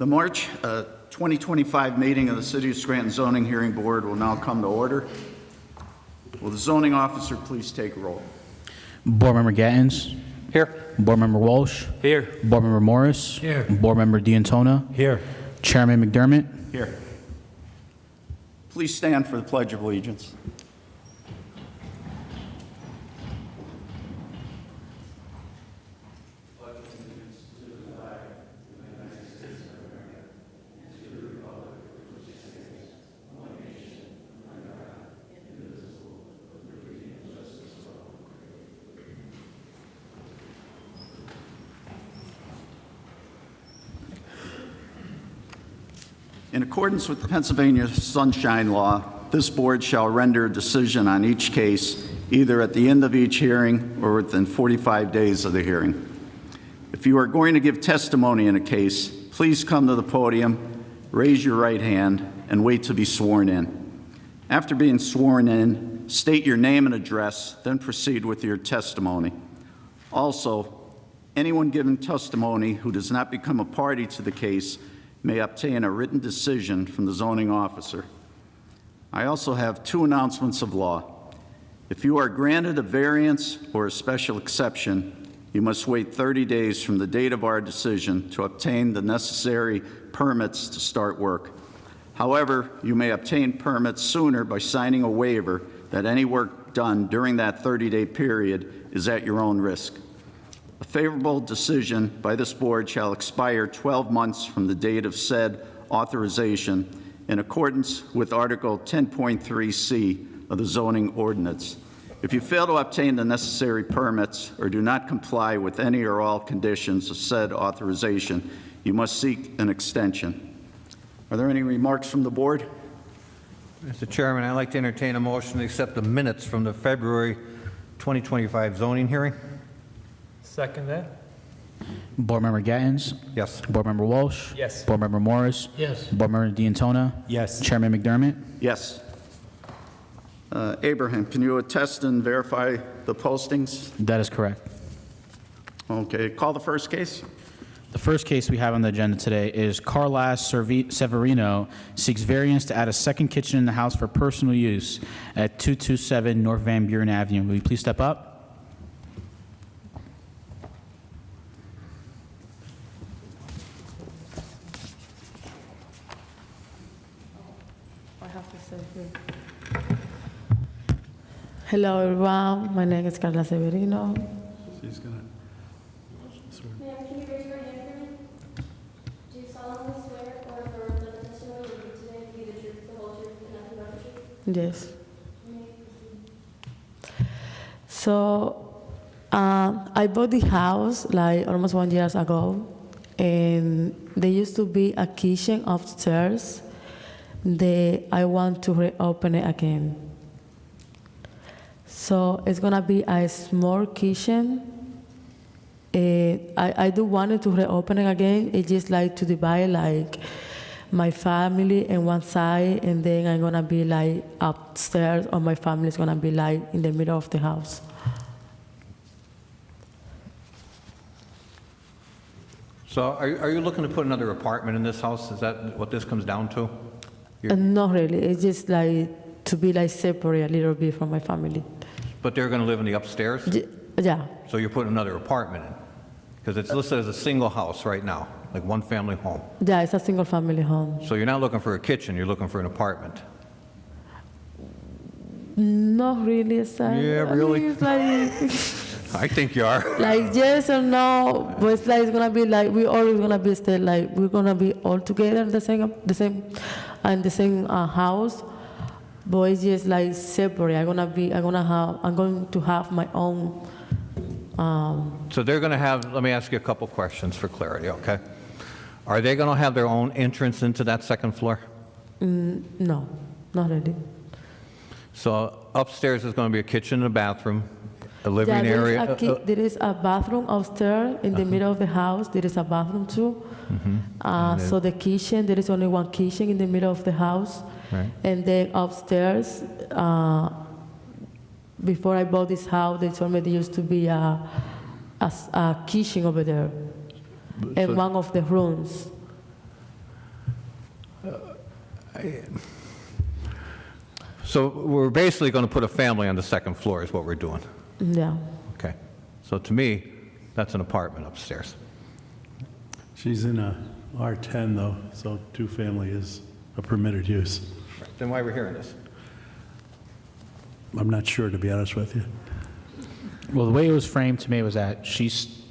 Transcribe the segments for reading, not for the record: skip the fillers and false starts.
The March 2025 meeting of the City of Scranton Zoning Hearing Board will now come to order. Will the zoning officer please take roll? Board Member Gattens. Here. Board Member Walsh. Here. Board Member Morris. Here. Board Member DeAntona. Here. Chairman McDermott. Here. Please stand for the Pledge of Allegiance. In accordance with the Pennsylvania Sunshine Law, this board shall render a decision on each case either at the end of each hearing or within 45 days of the hearing. If you are going to give testimony in a case, please come to the podium, raise your right hand, and wait to be sworn in. After being sworn in, state your name and address, then proceed with your testimony. Also, anyone giving testimony who does not become a party to the case may obtain a written decision from the zoning officer. I also have two announcements of law. If you are granted a variance or a special exception, you must wait 30 days from the date of our decision to obtain the necessary permits to start work. However, you may obtain permits sooner by signing a waiver that any work done during that 30-day period is at your own risk. A favorable decision by this board shall expire 12 months from the date of said authorization in accordance with Article 10.3C of the zoning ordinance. If you fail to obtain the necessary permits or do not comply with any or all conditions of said authorization, you must seek an extension. Are there any remarks from the board? Mr. Chairman, I'd like to entertain a motion to accept the minutes from the February 2025 zoning hearing. Second that? Board Member Gattens. Yes. Board Member Walsh. Yes. Board Member Morris. Yes. Board Member DeAntona. Yes. Chairman McDermott. Yes. Abraham, can you attest and verify the postings? That is correct. Okay, call the first case. The first case we have on the agenda today is CARLAS SEVERINO seeks variance to add a second kitchen in the house for personal use at 227 North Van Buren Avenue. Will you please step up? Hello everyone, my name is CARLAS SEVERINO. She's gonna. Ma'am, can you raise your right hand for me? Do you solemnly swear or affirm that the testimony you give today will be the truth, the whole truth, and nothing but the truth? Yes. You may proceed. So I bought the house like almost 1 year ago, and there used to be a kitchen upstairs that I want to reopen it again. So it's gonna be a small kitchen. I do want it to reopen it again. It's just like to divide like my family in one side, and then I'm gonna be like upstairs, or my family's gonna be like in the middle of the house. So are you looking to put another apartment in this house? Is that what this comes down to? Not really. It's just like to be like separate a little bit from my family. But they're going to live in the upstairs? Yeah. So you're putting another apartment in? Because it's listed as a single house right now, like one family home. Yeah, it's a single family home. So you're not looking for a kitchen, you're looking for an apartment. Not really. It's like, Yeah, I really? mean, it's like, I think you are. like yes or no, but it's like it's gonna be like we always gonna be still like we're gonna be all together in the same house, but it's just like separate. I'm going to have my own. So they're going to have, let me ask you a couple questions for clarity, okay? Are they going to have their own entrance into that second floor? No, not really. So upstairs is going to be a kitchen and a bathroom, a living Yeah, area. there is a bathroom upstairs in the middle of the house. There is a bathroom too. So the kitchen, there is only one kitchen in the middle of the house. Right. And then upstairs, before I bought this house, they told me there used to be a kitchen over there in one of the rooms. So we're basically going to put a family on the second floor is what we're doing. Yeah. Okay. So to me, that's an apartment upstairs. She's in a R10 though, so two-family is a permitted use. Then why are we hearing this? I'm not sure, to be honest with you. Well, the way it was framed to me was that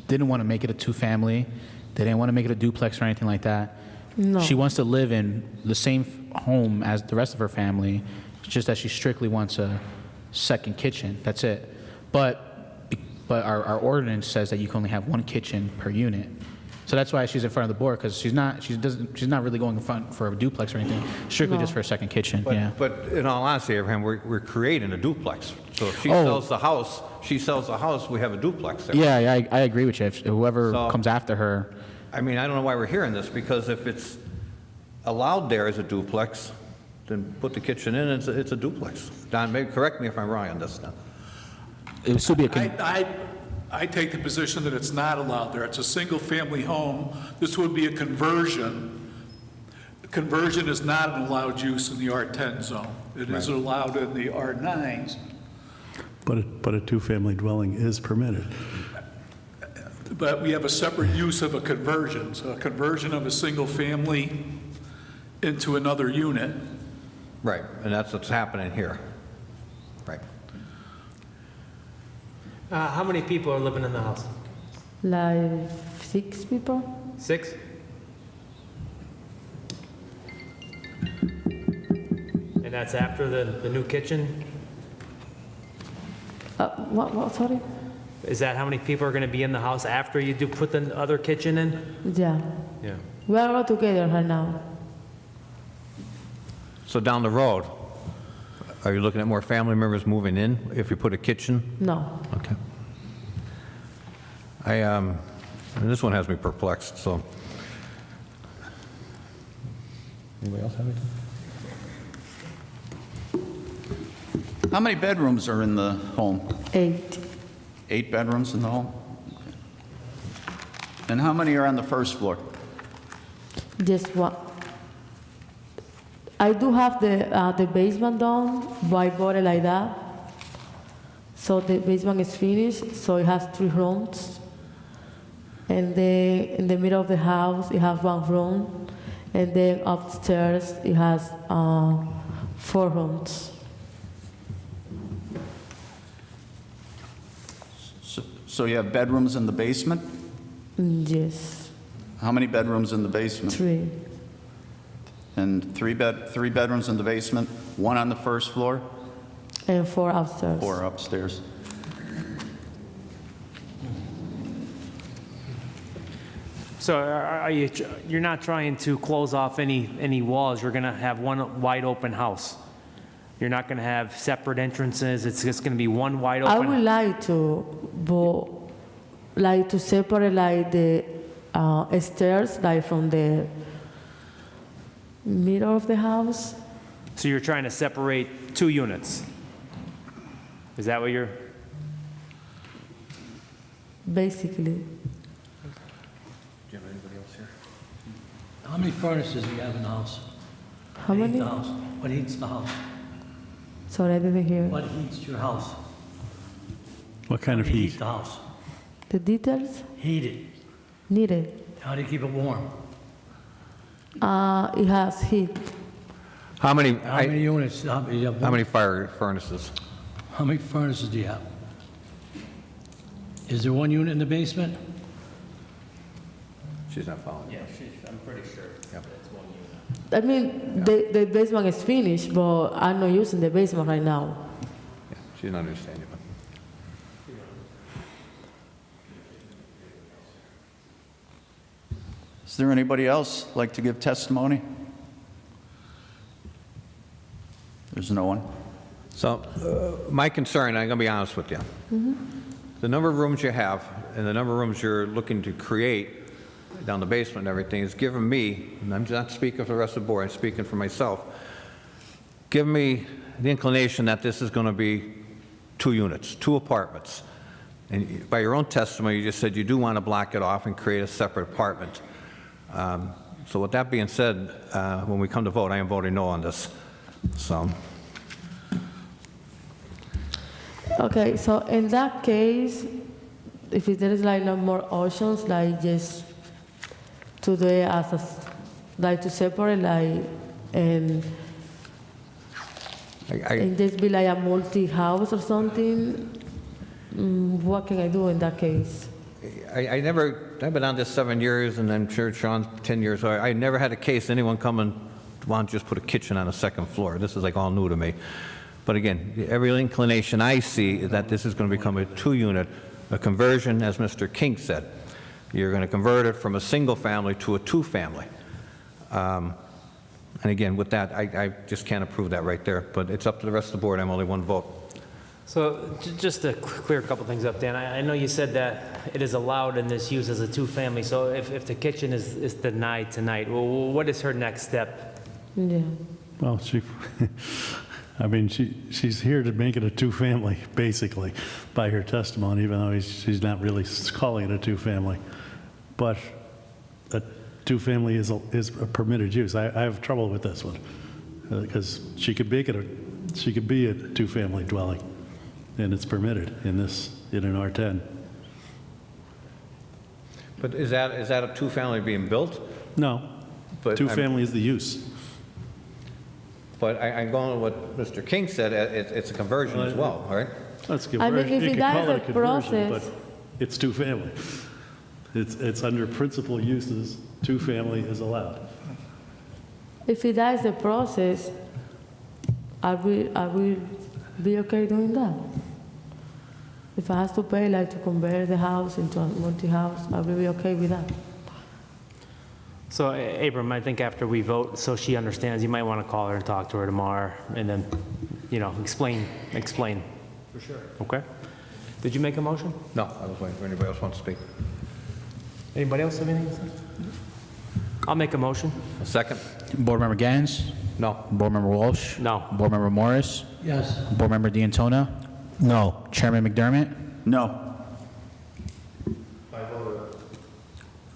didn't want to make it a two-family. They didn't want to make it a duplex or anything like that. No. She wants to live in the same home as the rest of her family. It's just that she strictly wants a second kitchen. That's it. But our ordinance says that you can only have one kitchen per unit. So that's why she's in front of the board, because she's not really going in front for a duplex or anything. Strictly just for a second kitchen. Yeah. But in all honesty, Abraham, we're creating a duplex. So if she sells the house, we have a duplex there. Yeah, I agree with you. If whoever So- comes after her. I mean, I don't know why we're hearing this, because if it's allowed there as a duplex, then put the kitchen in, it's a duplex. Don, maybe correct me if I'm wrong on this now. It would still be I take the position that it's not allowed there. It's a single-family home. This would be a conversion. Conversion is not an allowed use in the R10 zone. It is allowed in the R9s. But a two-family dwelling is permitted. But we have a separate use of a conversion. So a conversion of a single family into another unit. Right, and that's what's happening here. Right. How many people are living in the house? Like 6 people? 6? And that's after the new kitchen? What, sorry? Is that how many people are going to be in the house after you do put the other kitchen in? Yeah. Yeah. We are all together right now. So down the road, are you looking at more family members moving in if you put a kitchen? No. Okay. And this one has me perplexed, so. Anybody else have anything? How many bedrooms are in the home? 8. 8 bedrooms in the home? Okay. And how many are on the first floor? Just one. I do have the basement done, but I bought it like that. So the basement is finished, so it has 3 rooms. And then in the middle of the house, it has 1 room. And then upstairs, it has 4 rooms. So you have bedrooms in the basement? Yes, How many bedrooms in the basement? 3. And 3 bedrooms in the basement, 1 on the first floor, And 4 upstairs. 4 upstairs. So you're not trying to close off any walls? You're going to have one wide open house? You're not going to have separate entrances? It's just going to be one wide I open? would like to, but like to separate like the stairs, like from the middle of the house. So you're trying to separate 2 units? Is that what you're? Basically. Do you have anybody else here? How many furnaces do you have in the house? How What heats many? the house? What heats the house? Sorry, I didn't hear. What heats your house? What kind of How do you heat? heat the house? The details Heat it. needed. How do you keep it warm? It has heat. How many, How many units? How many fire furnaces? How many furnaces do you have? Is there 1 unit in the basement? She's not following. Yeah, I'm pretty sure. I mean, the basement is finished, but I'm not using the basement right now. Yeah, she's not understanding. Is there anybody else like to give testimony? There's no one. So my concern, I'm going to be honest with you. The number of rooms you have and the number of rooms you're looking to create down the basement and everything has given me, and I'm not speaking for the rest of the board, I'm speaking for myself, given me the inclination that this is going to be 2 units, 2 apartments. And by your own testimony, you just said you do want to block it off and create a separate apartment. So with that being said, when we come to vote, I am voting no on this. So, Okay, so in that case, if there is like no more options, like just to do it as a, like to separate, like, and just be like a multi-house or something, what can I do in that case? I've been on this 7 years, and I'm sure Sean's 10 years. So I never had a case anyone come and want to just put a kitchen on a second floor. This is like all new to me. But again, every inclination I see is that this is going to become a 2-unit, a conversion, as Mr. King said. You're going to convert it from a single family to a 2-family. And again, with that, I just can't approve that right there. But it's up to the rest of the board. I'm only one vote. So just to clear a couple things up, Dan, I know you said that it is allowed in this use as a 2-family, so if the kitchen is denied tonight, well, what is her next step? Yeah. Well, I mean, she's here to make it a 2-family, basically, by her testimony, even though she's not really calling it a 2-family. But a 2-family is a permitted use. I have trouble with this one, because she could be a 2-family dwelling, and it's permitted in an R10. But is that a 2-family being built? No, But 2-family is the use. But I'm going with what Mr. King said, it's a conversion as well, all right? That's I mean, if you it could call does it a a conversion, but process- it's 2-family. It's under principal uses, 2-family is allowed. If it dies the process, I will be okay doing that. If I have to pay like to convert the house into a multi-house, I will be okay with that. So Abram, I think after we vote, so she understands, you might want to call her and talk to her tomorrow, and then, explain. For sure. Okay? Did you make a motion? No, I was waiting for anybody else wants to speak. Anybody else have anything to say? I'll make a motion. A second? Board Member Gattens? No. Board Member Walsh? No. Board Member Morris? Yes. Board Member DeAntona? No. Chairman McDermott? No.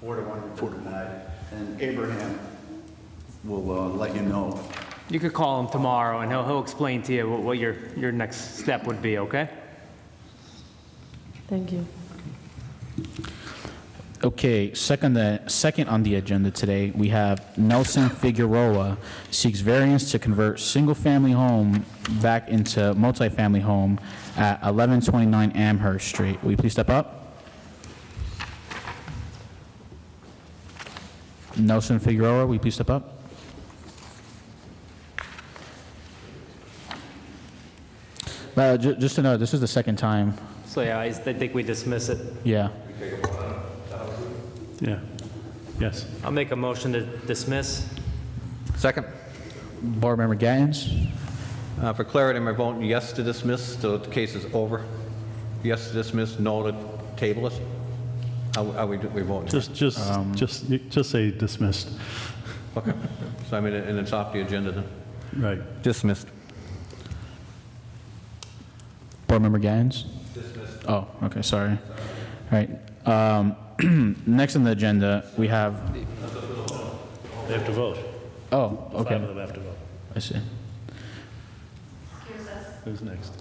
4-1. And Abraham will let you know. You could call him tomorrow, and he'll explain to you what your next step would be, okay? Thank you. Okay, second on the agenda today, we have Nelson Figueroa seeks variance to convert single-family home back into multifamily home at 1129 Amherst Street. Will you please step up? Nelson Figueroa, will you please step up? Just to know, this is the second time. So yeah, I think we dismiss it. Yeah. Yeah, yes. I'll make a motion to dismiss. Second? Board Member Gattens? For clarity, I'm voting yes to dismiss, so the case is over. Yes to dismiss, no to table it. How we voting? Just say dismissed. Okay. So I mean, and it's off the agenda then. Right. Dismissed. Board Member Gattens? Dismissed. Oh, okay, sorry. All right. Next on the agenda, we have, They have to vote. oh, 5 okay, of them have to vote. I see. Who's next?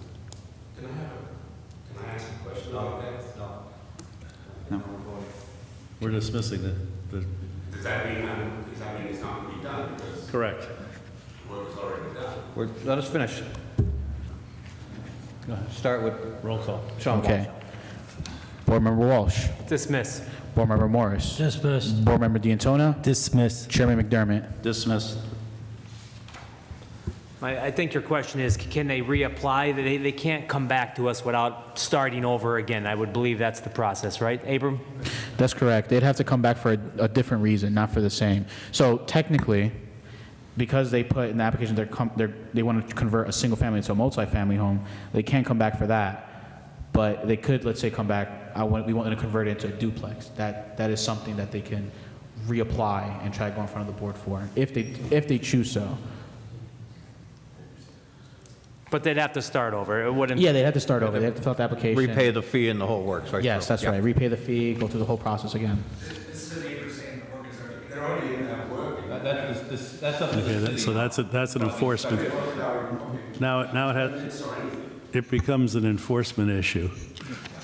Can I ask a question? No. We're dismissing the, Does that mean it's not going to be done because correct. work is already done? Let us finish. Start with Roll call. Shawn Walsh. Okay. Board Member Walsh? Dismiss. Board Member Morris? Dismissed. Board Member DeAntona? Dismissed. Chairman McDermott? Dismissed. I think your question is, can they reapply? They can't come back to us without starting over again. I would believe that's the process, right, Abram? That's correct. They'd have to come back for a different reason, not for the same. So technically, because they put in the application they want to convert a single family into a multifamily home, they can't come back for that. But they could, let's say, come back, we want to convert it into a duplex. That is something that they can reapply and try to go in front of the board for, if they choose so. But they'd have to start over. It wouldn't. Yeah, they'd have to start over. They have to fill out the application. Repay the fee and the whole works, right? Yes, that's Yeah. right. Repay the fee, go through the whole process again. This is the neighbor saying the work is already, they're already in that work That's up to the Okay, city. so that's an enforcement. It becomes an enforcement issue.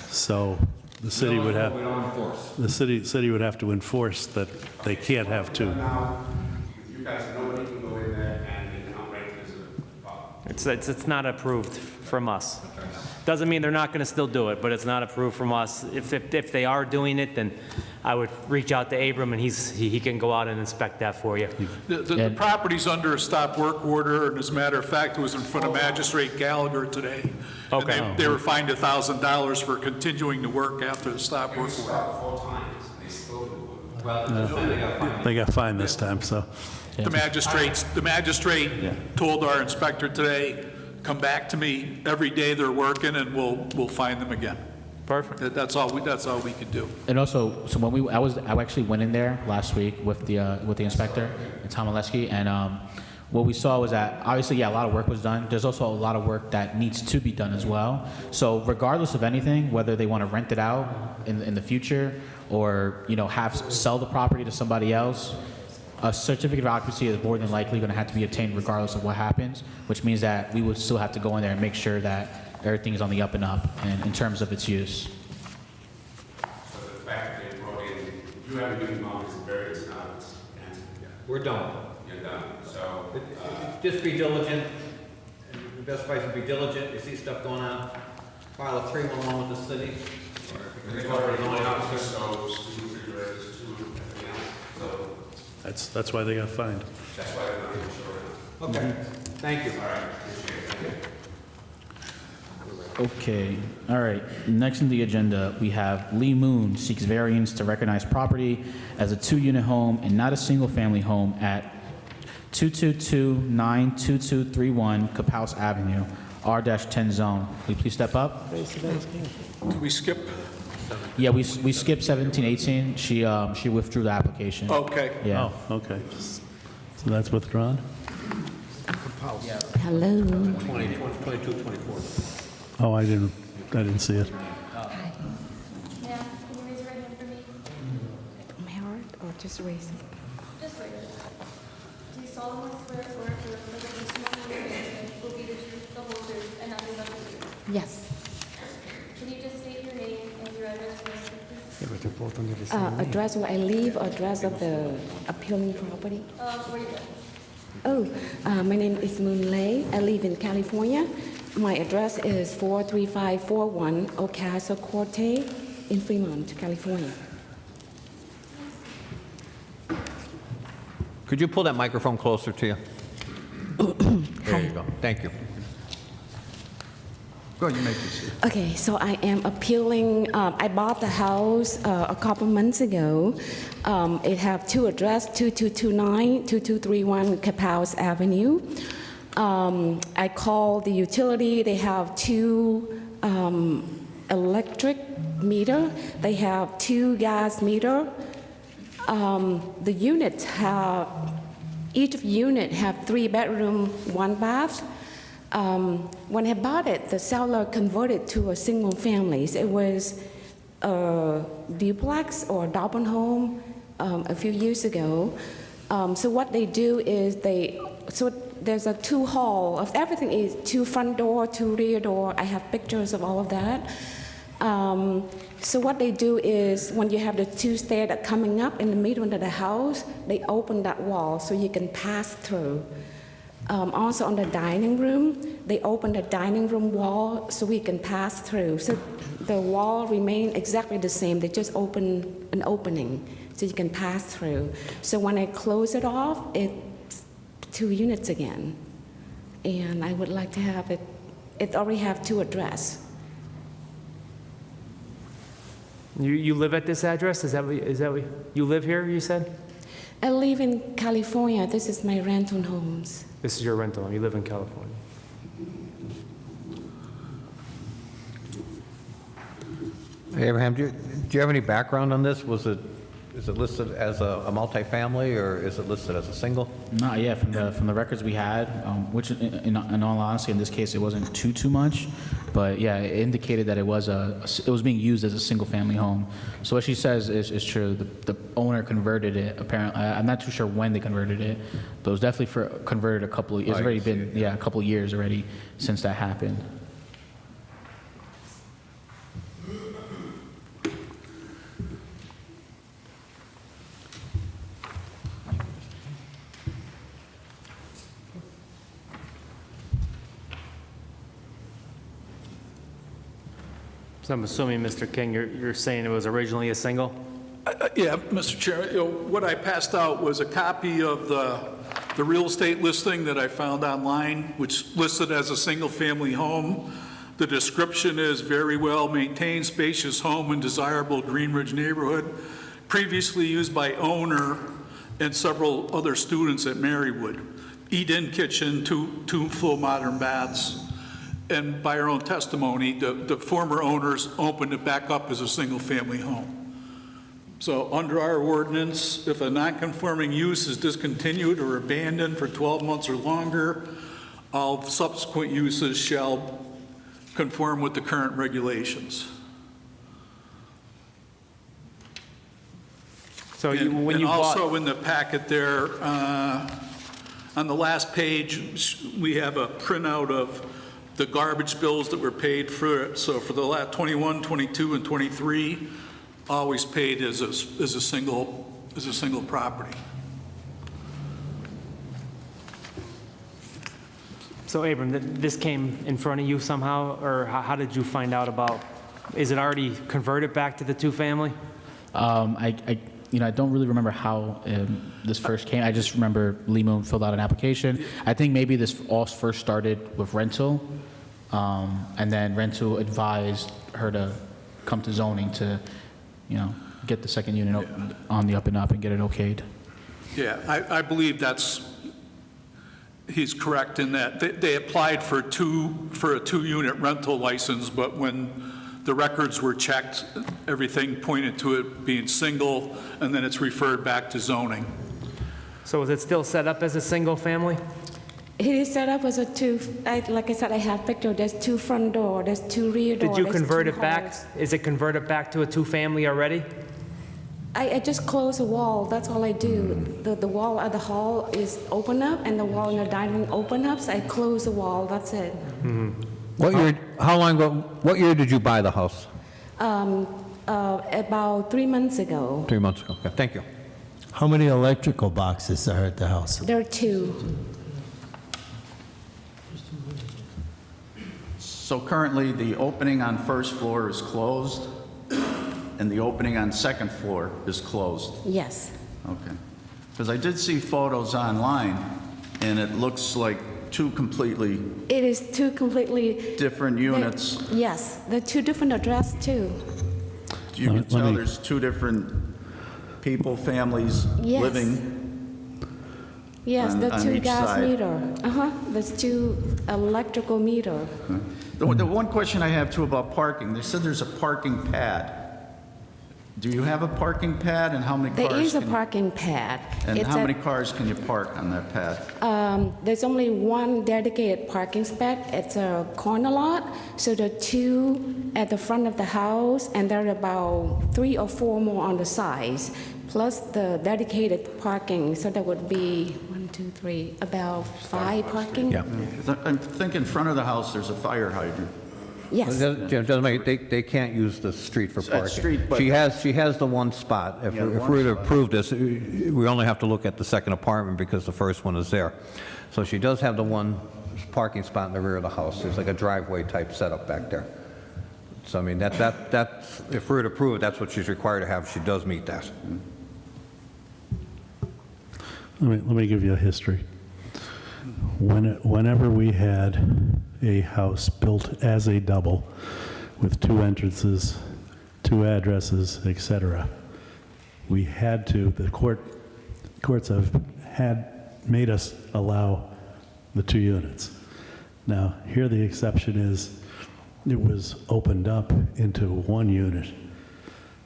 So the city would have, We don't enforce. the city would have to enforce that they can't have two. Now, with you guys, nobody can go in there and they cannot rent this. It's not approved from us. Doesn't mean they're not going to still do it, but it's not approved from us. If they are doing it, then I would reach out to Abram, and he can go out and inspect that for you. The property's under a stop work order, and as a matter of fact, it was in front of Magistrate Gallagher today. And Okay. they were fined $1,000 for continuing to work after the stop work order. 4 times, and they still do it. Well, they got fined. They got fined this time, so. The magistrate told our inspector today, come back to me every day they're working, and we'll find them again. Perfect. That's all we could do. And also, so when I actually went in there last week with the inspector, Tom Oleski, and what we saw was that obviously, yeah, a lot of work was done. There's also a lot of work that needs to be done as well. So regardless of anything, whether they want to rent it out in the future or sell the property to somebody else, a certificate of occupancy is more than likely going to have to be obtained regardless of what happens, which means that we would still have to go in there and make sure that everything is on the up and up in terms of its use. So the fact that they brought in, you haven't given notice of variance now, and We're done. you're done. So, Just be diligent. The best advice is be diligent. You see stuff going on, file a 311 with the city. they've already gone out to stoves, 2 refrigerators, 2 everything else. So That's why they got fined. that's why they're not even sure. Okay, thank you. All right, appreciate it. Thank you. Okay, all right. Next on the agenda, we have Lee Moon seeks variance to recognize property as a 2-unit home and not a single-family home at 222-92231 Caphouse Avenue, R-10 zone. Will you please step up? Can we skip? Yeah, we skipped 17, 18. She withdrew the application. Okay. Yeah. Oh, okay. So that's withdrawn? Hello. 22, 24. Oh, I didn't see it. Ma'am, can you raise your right hand for me? Howard, or just raise it? Just raise it. Do you solemnly swear or affirm that the testimony will be the truth, the whole truth, and nothing but the truth? Yes. Can you just state your name and your address for the record, please? Address where I live, or address of the appealing property? Where you live? Oh, my name is Moon Lei. I live in California. My address is 43541 Ocasio Corte in Fremont, California. Could you pull that microphone closer to you? There you go. Thank you. Go ahead, you may proceed. Okay, so I am appealing. I bought the house a couple months ago. It have two address, 2229, 2231 Caphouse Avenue. I called the utility. They have 2 electric meter. They have 2 gas meter. The units have, each unit have 3 bedroom, 1 bath. When I bought it, the seller converted to a single family. It was a duplex or double home a few years ago. So what they do is there's a 2 hall of everything is 2 front door, 2 rear door. I have pictures of all of that. So what they do is when you have the 2 stairs that coming up in the middle of the house, they open that wall so you can pass through. Also on the dining room, they open the dining room wall so we can pass through. So the wall remain exactly the same. They just open an opening so you can pass through. So when I close it off, it's 2 units again. And I would like to have it already have 2 address. You live at this address? Is that what you live here, you said? I live in California. This is my rental homes. This is your rental home. You live in California. Hey, Abraham, do you have any background on this? Was it is it listed as a multifamily, or is it listed as a single? Not yet, from the records we had, which in all honesty, in this case, it wasn't too much, but yeah, it indicated that it was being used as a single-family home. So what she says is true. The owner converted it, apparently. I'm not too sure when they converted it, but it was definitely converted a couple of, it's already been, a couple of years already since that happened. So I'm assuming, Mr. King, you're saying it was originally a single? Yeah, Mr. Chair, what I passed out was a copy of the real estate listing that I found online, which listed as a single-family home. The description is very well-maintained, spacious home in desirable Greenridge neighborhood, previously used by owner and several other students at Marywood. Eat-in kitchen, two full modern baths. And by our own testimony, the former owners opened it back up as a single-family home. So under our ordinance, if a non-conforming use is discontinued or abandoned for 12 months or longer, all subsequent uses shall conform with the current regulations. So And when you also bought, in the packet there, on the last page, we have a printout of the garbage bills that were paid for it. So for the last 21, 22, and 23, always paid as a single property. so Abram, this came in front of you somehow, or how did you find out about, is it already converted back to the two-family? I don't really remember how this first came. I just remember Lee Moon filled out an application. I think maybe this all first started with rental, and then rental advised her to come to zoning to, get the second unit on the up and up and get it okayed. Yeah, I believe he's correct in that they applied for a two-unit rental license, but when the records were checked, everything pointed to it being single, and then it's referred back to zoning. So is it still set up as a single family? It is set up as a like I said, I have picture, there's two front door, there's two rear door. Did you there's convert two it back? halls. Is it converted back to a two-family already? I just close the wall, that's all I do. The wall at the hall is open up, and the wall in the dining room open up, so I close the wall, that's it. What year, how long ago, what year did you buy the house? About 3 months ago. 3 months ago, okay, thank you. How many electrical boxes are at the house? There are two. So currently, the opening on first floor is closed, and the opening on second floor is closed. Yes. Okay. Because I did see photos online, and it looks like two completely It is two completely. different units. Yes, they're two different address too. You can Let tell me- there's two different people, families Yes. living. Yes, the on two each gas side. meter. There's two electrical meter. The one question I have too about parking, they said there's a parking pad. Do you have a parking pad, and how many cars? There is a can you- parking pad. And It's how at- many cars can you park on that pad? There's only one dedicated parking spot. It's a corner lot, so there are two at the front of the house, and there are about 3 or 4 more on the sides, plus the dedicated parking, so that would be 1, 2, 3, about 5 parking. Yeah. I think in front of the house, there's a fire hydrant. Yes. They can't use the street for It's parking. street, but- She has the one spot. If Yeah, if one we were to spot. approve this, we only have to look at the second apartment because the first one is there. So she does have the one parking spot in the rear of the house. There's like a driveway type setup back there. So I mean, that's, if we were to approve it, that's what she's required to have. She does meet that. Let me give you a history. Whenever we had a house built as a double with 2 entrances, 2 addresses, etc., we had to, the courts have made us allow the 2 units. Now, here the exception is it was opened up into 1 unit.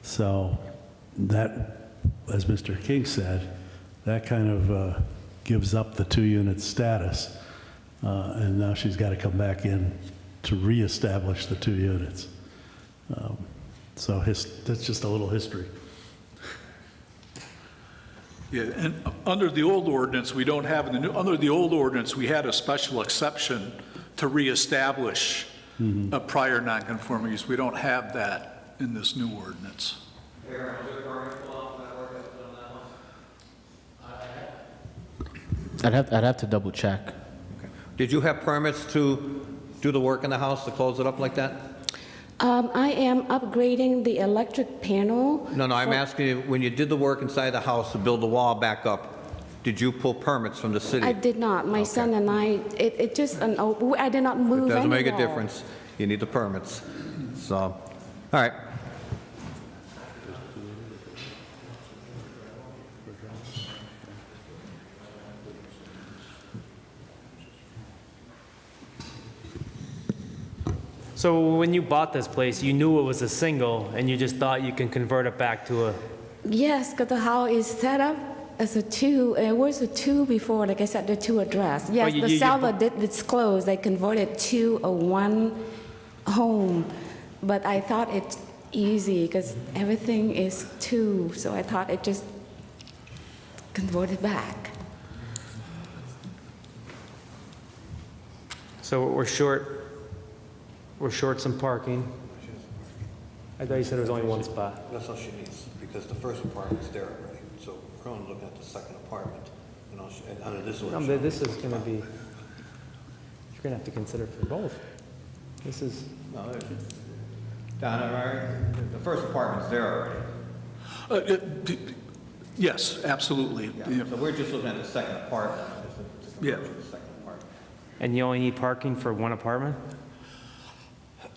So that as Mr. King said, that kind of gives up the two-unit status, and now she's got to come back in to reestablish the 2 units. So that's just a little history. Yeah, and under the old ordinance, we don't have, under the old ordinance, we had a special exception to reestablish a prior nonconforming use. We don't have that in this new ordinance. I'd have to double check. Did you have permits to do the work in the house, to close it up like that? I am upgrading the electric panel. No, I'm asking you, when you did the work inside the house to build the wall back up, did you pull permits from the city? I did not. My son and I, it just, I did not move It doesn't make a anywhere. difference. You need the permits. So, all right. So when you bought this place, you knew it was a single, and you just thought you can convert it back to a, Yes, because the house is set up as a 2. It was a 2 before, like I said, the 2 address. Yes, you- the you- seller did disclose they converted to a 1 home, but I thought it's easy because everything is 2, so I thought it just converted back. so we're short some parking. I thought you said there was only 1 spot. That's all she needs, because the first apartment's there already. So we're only looking at the second apartment. And under this No, ordinance. but this is gonna be, you're gonna have to consider for both. This is, Donna, right? The first apartment's there already. Yes, absolutely. Yeah. So we're just looking at the second apartment. Yeah. and you only need parking for 1 apartment?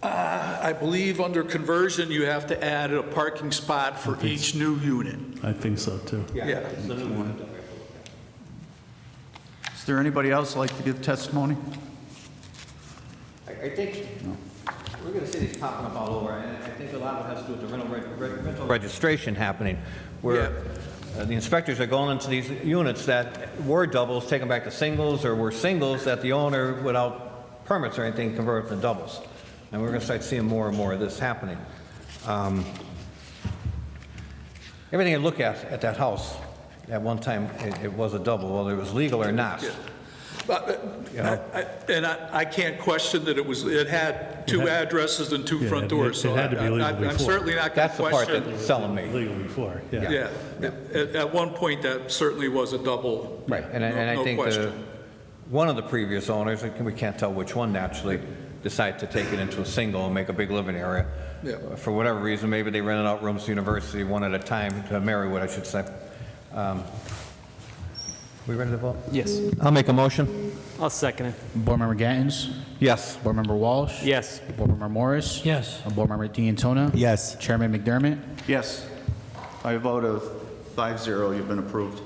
I believe under conversion, you have to add a parking spot for each new unit. I think so, too. Yeah. Is there anybody else like to give testimony? I think we're going to see these popping up all over, and I think a lot of it has to do with the rental registration happening, where the inspectors are going into these units that were doubles, take them back to singles, or were singles that the owner, without permits or anything, converted to doubles. And we're going to start seeing more and more of this happening. Everything you look at that house, at one time, it was a double, whether it was legal or not. You know? I can't question that it had 2 addresses and 2 front doors, so it had to be legal I'm before. certainly not going That's to the part question. that's selling me. Legal before, yeah. Yeah, at one point, that certainly was a double. Right, and I No think question. one of the previous owners, we can't tell which one naturally, decided to take it into a single and make a big living area. Yeah. For whatever reason, maybe they rented out rooms to university, 1 at a time, to Marywood, I should say. We ready to vote? Yes. I'll make a motion. I'll second it. Board Member Gattens? Yes. Board Member Walsh? Yes. Board Member Morris? Yes. Board Member DeAntona? Yes. Chairman McDermott? Yes. By a vote of 5-0, you've been approved.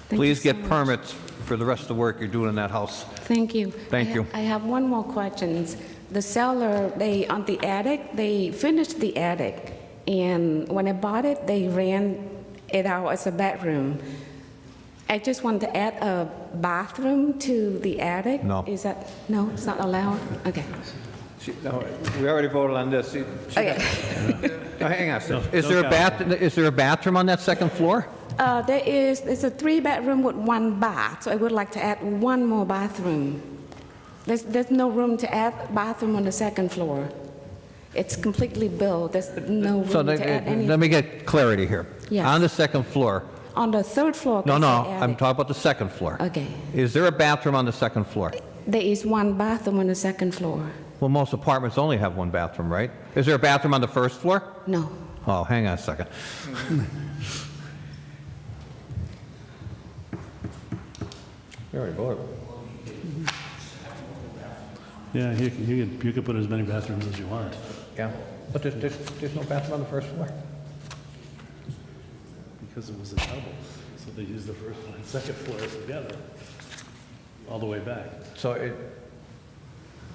Thank Please you so get much. permits for the rest of the work you're doing in that house. Thank you. Thank you. I have one more question. The seller, on the attic, they finished the attic, and when I bought it, they ran it out as a bedroom. I just want to add a bathroom to the attic. No. Is that, no, it's not allowed? Okay. No, we already voted on this. Okay. Now, hang on a second. No, Is there a bathroom on that second floor? It's a 3-bedroom with 1 bath, so I would like to add 1 more bathroom. There's no room to add bathroom on the second floor. It's completely built. There's no room So to add anything. let me get clarity here. Yes. On the second floor, On the 3rd floor. no, there's no, an I'm attic. talking about the second floor. Okay. Is there a bathroom on the second floor? There is 1 bathroom on the second floor. Well, most apartments only have 1 bathroom, right? Is there a bathroom on the first floor? No. Oh, hang on a second. You already voted. Yeah, you could put as many bathrooms as you want. Yeah, but there's no bathroom on the first floor? Because it was a double, so they used the first and second floors together, all the way back. So It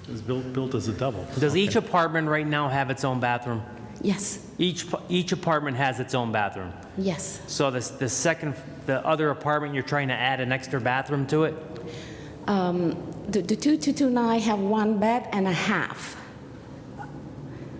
was built as a double. Does each apartment right now have its own bathroom? Yes, Each apartment has its own bathroom. yes. So the other apartment, you're trying to add an extra bathroom to it? The 2229 have one bed and a half.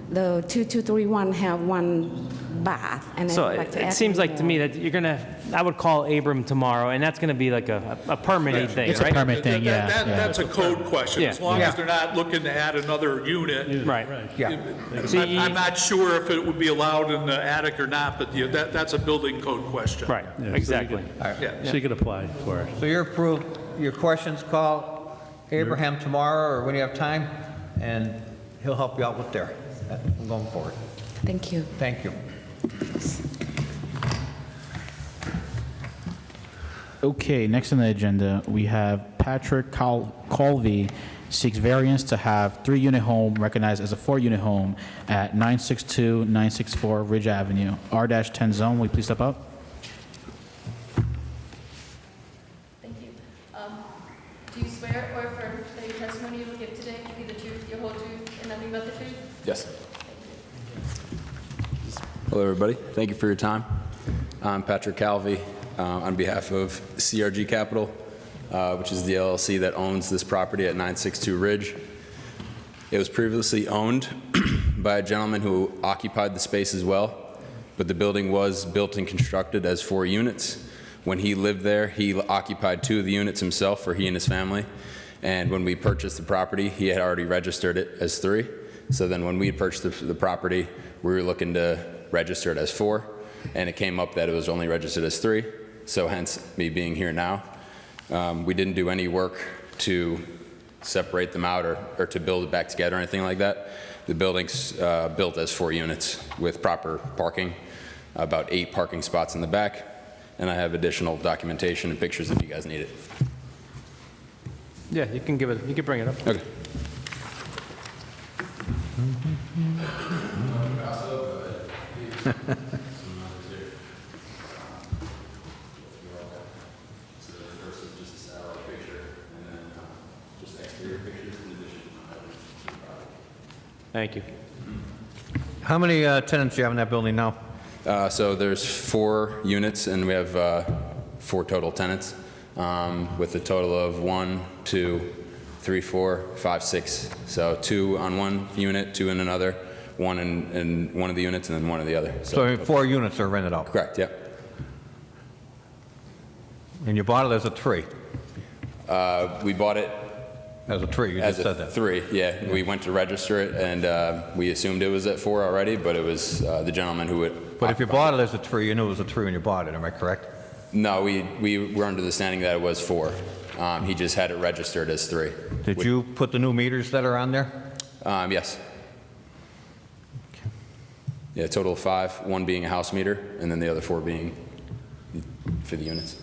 The 2231 have one bath, and So I'd like to add it seems one like to more. me that you're gonna, I would call Abram tomorrow, and that's gonna be like a permitting thing, It's a right? permit thing, yeah. That's a code question. Yeah. As long Yeah. as they're not looking to add another unit. Right. Yeah. See, I'm not sure if it would be allowed in the attic or not, but that's a building code question. Right, Yeah, so exactly. Yeah. She could apply for it. So you're approved, your questions, call Abraham tomorrow or when you have time, and he'll help you out with there, from going forward. Thank you. Thank you. Okay, next on the agenda, we have Patrick Colvey seeks variance to have 3-unit home recognized as a 4-unit home at 962, 964 Ridge Avenue, R-10 zone. Will you please step up? Thank you. Do you swear or affirm that your testimony you will give today will be the truth, your whole truth, and nothing but the truth? Yes. Hello, everybody. Thank you for your time. I'm Patrick Calvey on behalf of CRG Capital, which is the LLC that owns this property at 962 Ridge. It was previously owned by a gentleman who occupied the space as well, but the building was built and constructed as 4 units. When he lived there, he occupied 2 of the units himself for he and his family. And when we purchased the property, he had already registered it as 3. So then when we purchased the property, we were looking to register it as 4, and it came up that it was only registered as 3, so hence me being here now. We didn't do any work to separate them out or to build it back together or anything like that. The building's built as 4 units with proper parking, about 8 parking spots in the back, and I have additional documentation and pictures if you guys need it. Yeah, you can bring it up. Okay. Thank you. How many tenants do you have in that building now? So there's 4 units, and we have 4 total tenants, with a total of 1, 2, 3, 4, 5, 6. So 2 on one unit, 2 in another, 1 in one of the units, and then 1 in the other. So 4 units are rented out, Correct, yep. and you bought it as a 3? We bought it As a 3, you as just said a that. 3, yeah. We went to register it, and we assumed it was at 4 already, but it was the gentleman who would... But if you bought it as a 3, you knew it was a 3 when you bought it, am I correct? No, we were under the standing that it was 4. He just had it registered as 3. Did you put the new meters that are on there? Yes. Yeah, a total of 5, 1 being a house meter, and then the other 4 being for the units.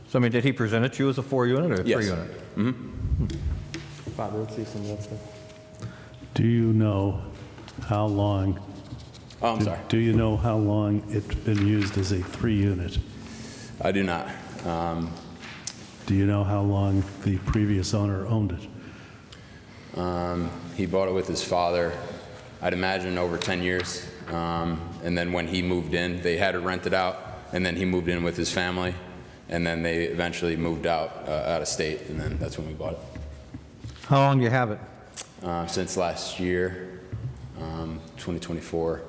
So, I mean, did he present it to you as a 4-unit or a Yes. 3-unit? Bob, let's see some of that stuff. Do you know how long? Oh, I'm sorry. Do you know how long it's been used as a 3-unit? I do not. Do you know how long the previous owner owned it? He bought it with his father, I'd imagine over 10 years. And then when he moved in, they had it rented out, and then he moved in with his family, and then they eventually moved out of state, and then that's when we bought it. How long do you have it? Since last year, 2024,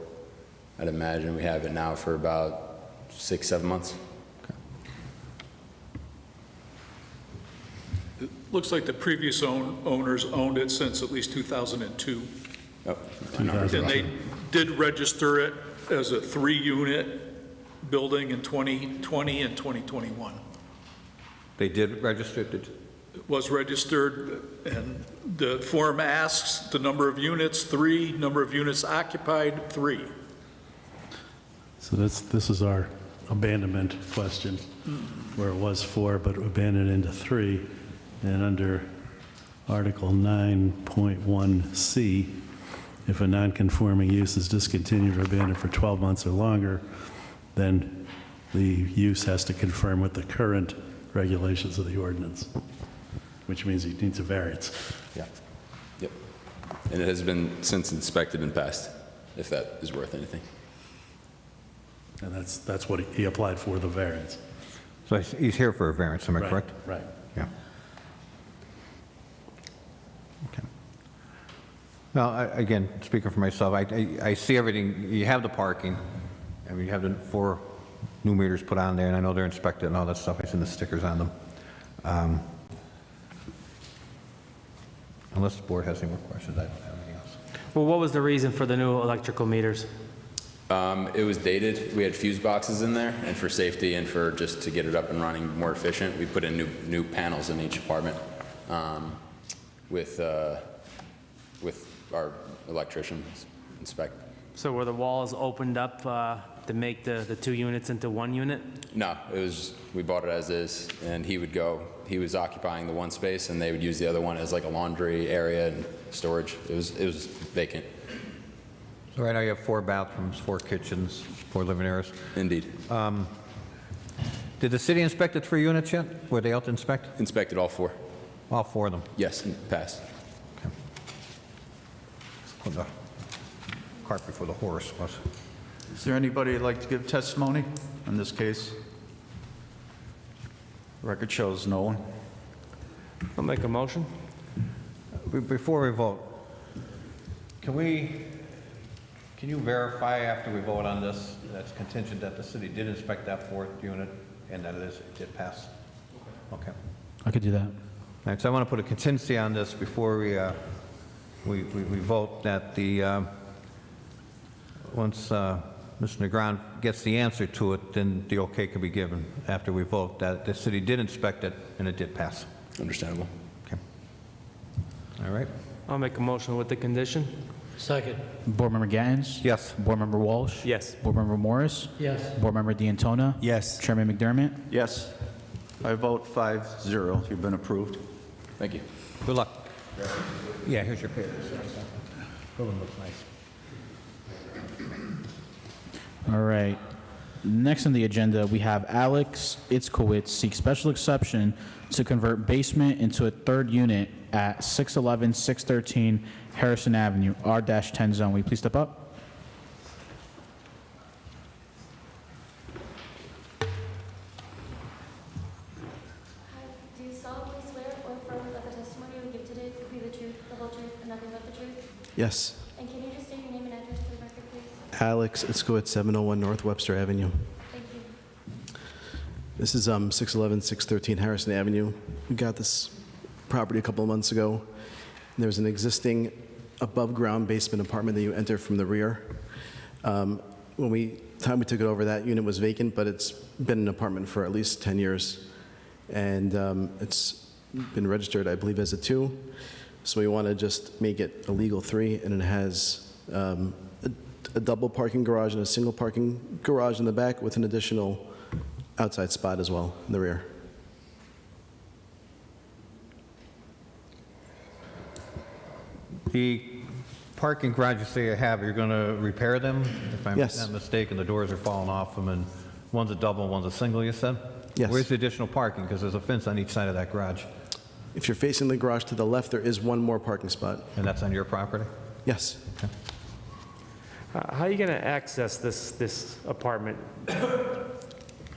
I'd imagine we have it now for about 6, 7 months. It looks like the previous owners owned it since at least 2002. Oh, And they did register it as a 3-unit building in 2020 and 2021. They did register it? It was registered, and the form asks the number of units, 3, number of units occupied, 3. So this is our abandonment question, where it was 4, but abandoned into 3. And under Article 9.1C, if a non-conforming use is discontinued or abandoned for 12 months or longer, then the use has to conform with the current regulations of the ordinance, which means he needs a variance. Yeah. Yep. And it has been since inspected and passed. if that is worth anything. And that's what he applied for, the variance. So he's here for a variance, am I correct? Right. Yeah. Okay. Well, again, speaking for myself, I see everything. You have the parking. I mean, you have the 4 new meters put on there, and I know they're inspected and all that stuff. I've seen the stickers on them. Unless the board has any more questions, I don't have anything else. Well, what was the reason for the new electrical meters? It was dated. We had fuse boxes in there, and for safety and for just to get it up and running more efficient, we put in new panels in each apartment with our electrician inspect. So were the walls opened up to make the 2 units into 1 unit? No, we bought it as is, and he was occupying the one space, and they would use the other one as like a laundry area and storage. It was vacant. So right now you have 4 bathrooms, 4 kitchens, 4 living areas. Indeed. Did the city inspect the 3 units yet? Were they out to inspect? Inspected all 4. All 4 of them? Yes, passed. Okay. Put the cart before the horse, was. Is there anybody who'd like to give testimony in this case? Record shows no one. I'll make a motion. Before we vote, can you verify after we vote on this, that's contingent that the city did inspect that 4th unit and that it did pass? Okay. I could do that. All right, so I want to put a contingency on this before we vote that once Mr. Negron gets the answer to it, then the okay can be given after we vote that the city did inspect it and it did pass. Understandable. Okay. All right. I'll make a motion with the condition. Second. Board Member Gattens? Yes. Board Member Walsh? Yes. Board Member Morris? Yes. Board Member DeAntona? Yes. Chairman McDermott? Yes. I vote 5-0. You've been approved. Thank you. Good luck. Yeah, here's your papers. Building looks nice. All right. Next on the agenda, we have Alex Itzkowitz seeks special exception to convert basement into a 3rd unit at 611, 613 Harrison Avenue, R-10 zone. Will you please step up? Do you solemnly swear or affirm that the testimony you will give today will be the truth, the whole truth, and nothing but the truth? Yes. And can you just state your name and address for the record, please? Alex Itzkowitz, 701 North Webster Avenue. Thank you. This is 611, 613 Harrison Avenue. We got this property a couple of months ago. There's an existing above-ground basement apartment that you enter from the rear. Time we took it over, that unit was vacant, but it's been an apartment for at least 10 years. And it's been registered, I believe, as a 2. So we want to just make it a legal 3, and it has a double parking garage and a single parking garage in the back with an additional outside spot as well in the rear. The parking garage you say you have, you're going to repair them? If I'm Yes. not mistaken, the doors are falling off them, and one's a double and one's a single, you said? Yes. Where's the additional parking? Because there's a fence on each side of that garage, If you're facing the garage to the left, there is one more parking spot. and that's on your property? Yes. How are you going to access this apartment?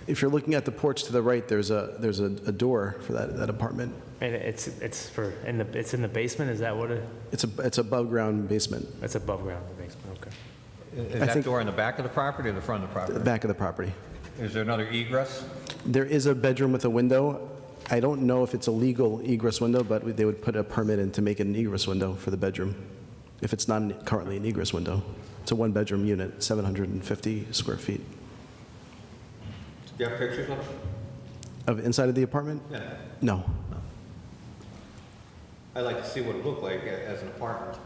If you're looking at the porch to the right, there's a door for that apartment. And it's in the basement, is that what it, It's above ground basement, it's above ground, the basement, okay. Is I that think- door in the back of the property or the front of the the property? back of the property. Is there another egress? There is a bedroom with a window. I don't know if it's a legal egress window, but they would put a permit in to make it an egress window for the bedroom, if it's not currently an egress window. It's a 1-bedroom unit, 750 square feet. Do you have pictures of it? Of inside of the apartment? Yeah. No. I'd like to see what it looked like as an apartment.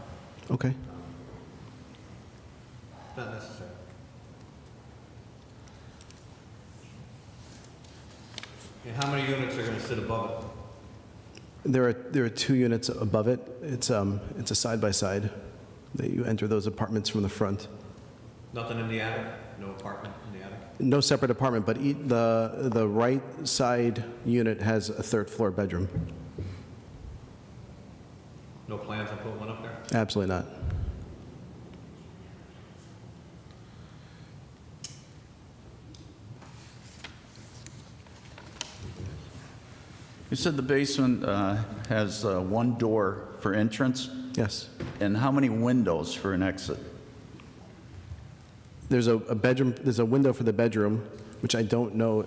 Okay. Not necessary. And how many units are going to sit above it? There are 2 units above it. It's a side-by-side that you enter those apartments from the front. Nothing in the attic? No apartment in the attic? No separate apartment, but the right side unit has a 3rd floor bedroom. No plans to put one up there? Absolutely not. You said the basement has one door for entrance, Yes. and how many windows for an exit? There's a bedroom, there's a window for the bedroom, which I don't know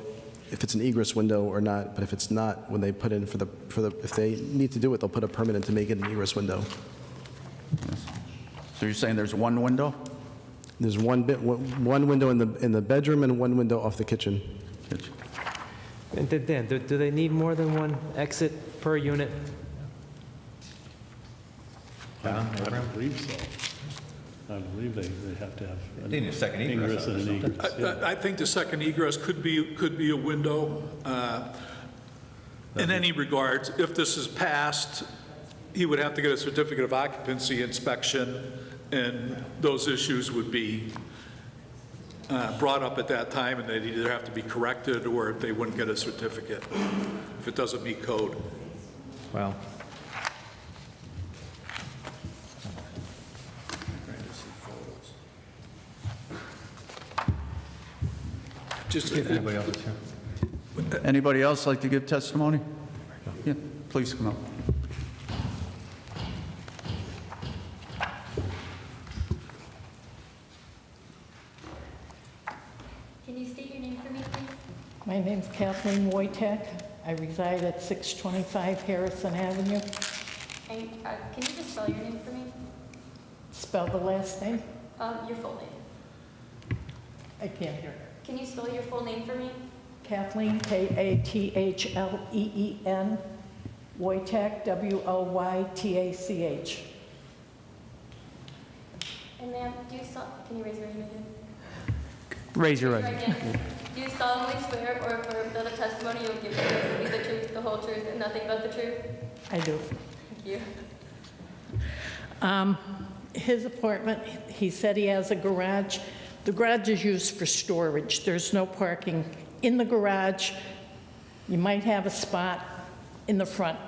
if it's an egress window or not, but if it's not, when they put in for the, if they need to do it, they'll put a permit in to make it an egress window. So you're saying there's one window? There's one window in the bedroom and one window off the kitchen. And Dan, do they need more than one exit per unit? I believe so. I believe they have to have They need a second egress and an egress. Yeah. I think the second egress could be a window. In any regards, if this is passed, he would have to get a certificate of occupancy inspection, and those issues would be brought up at that time, and they'd either have to be corrected or they wouldn't get a certificate if it doesn't meet code. Well, Just anybody else that's here? Anybody else like to give testimony? Yeah, please come up. Can you state your name for me, please? My name's Kathleen Wojtek. I reside at 625 Harrison Avenue. And can you just spell your name for me? Spell the last name? Your full name. I can't hear. Can you spell your full name for me? Kathleen, Kathleen, Wojtak, Woytach. And ma'am, can you raise your hand again? Raise your right Right hand. Do you solemnly swear or affirm that the testimony you will give today will be the truth, the whole truth, and nothing but the truth? I do. Thank you. His apartment, he said he has a garage. The garage is used for storage. There's no parking in the garage. You might have a spot in front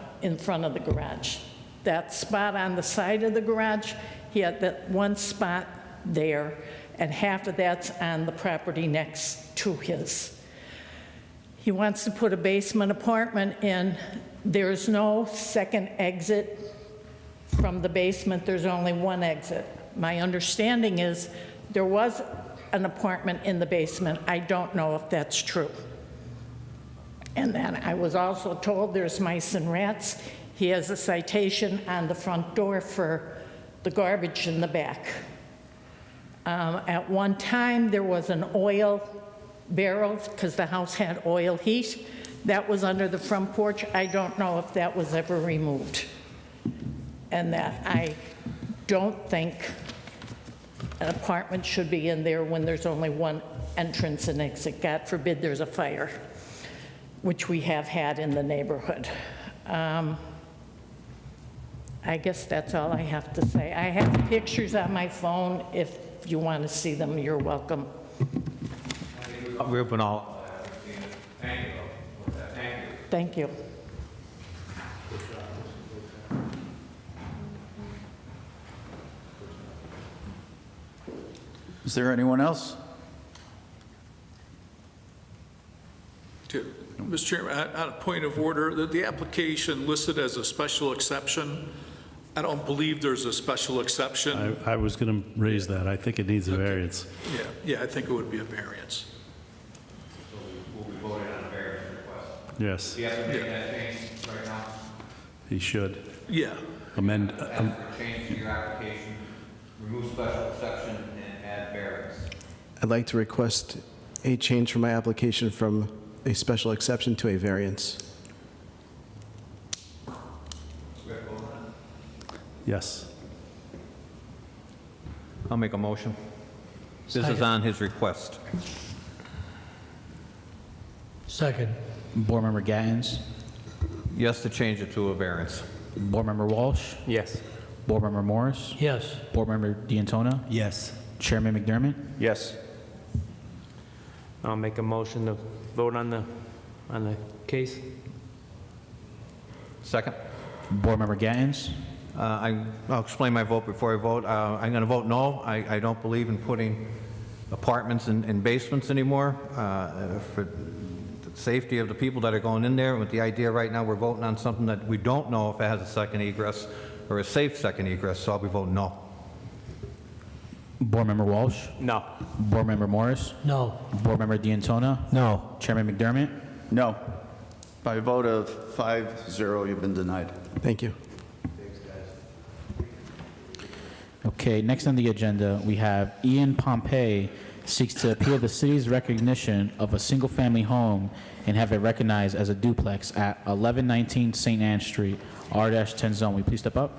of the garage. That spot on the side of the garage, he had that one spot there, and half of that's on the property next to his. He wants to put a basement apartment in. There's no second exit from the basement. There's only one exit. My understanding is there was an apartment in the basement. I don't know if that's true. And then I was also told there's mice and rats. He has a citation on the front door for the garbage in the back. At one time, there was an oil barrel because the house had oil heat. That was under the front porch. I don't know if that was ever removed. And that I don't think an apartment should be in there when there's only one entrance and exit. God forbid there's a fire, which we have had in the neighborhood. I guess that's all I have to say. I have pictures on my phone. If you want to see them, you're welcome. We've been all. Thank you. Is there anyone else? Mr. Chairman, on a point of order, the application listed as a special exception, I don't believe there's a special exception. I was going to raise that. I think it needs a variance. Yeah, I think it would be a variance. We'll be voting on a variance request. Yes, Do you have to make that change right now? he should. Yeah. Amend, Ask for a change to your application, remove special exception, and add variance. I'd like to request a change from my application from a special exception to a variance. yes. I'll make a motion. This is on his request. Second. Board Member Gattens, Yes, to change it to a variance. Board Member Walsh, Yes. Board Member Morris, Yes. Board Member DeAntona, Yes. Chairman McDermott. Yes. I'll make a motion to vote on the case. Second. Board Member Gattens, I'll explain my vote before I vote. I'm going to vote no. I don't believe in putting apartments in basements anymore. For safety of the people that are going in there. With the idea right now, we're voting on something that we don't know if it has a second egress or a safe second egress, so I'll be voting no. Board Member Walsh? No. Board Member Morris? No. Board Member DeAntona? No. Chairman McDermott? No. By a vote of 5-0, you've been denied. Thank you. Okay, next on the agenda, we have Ian Pompey seeks to appeal the city's recognition of a single-family home and have it recognized as a duplex at 1119 St. Anne Street, R-10 zone. Will you please step up?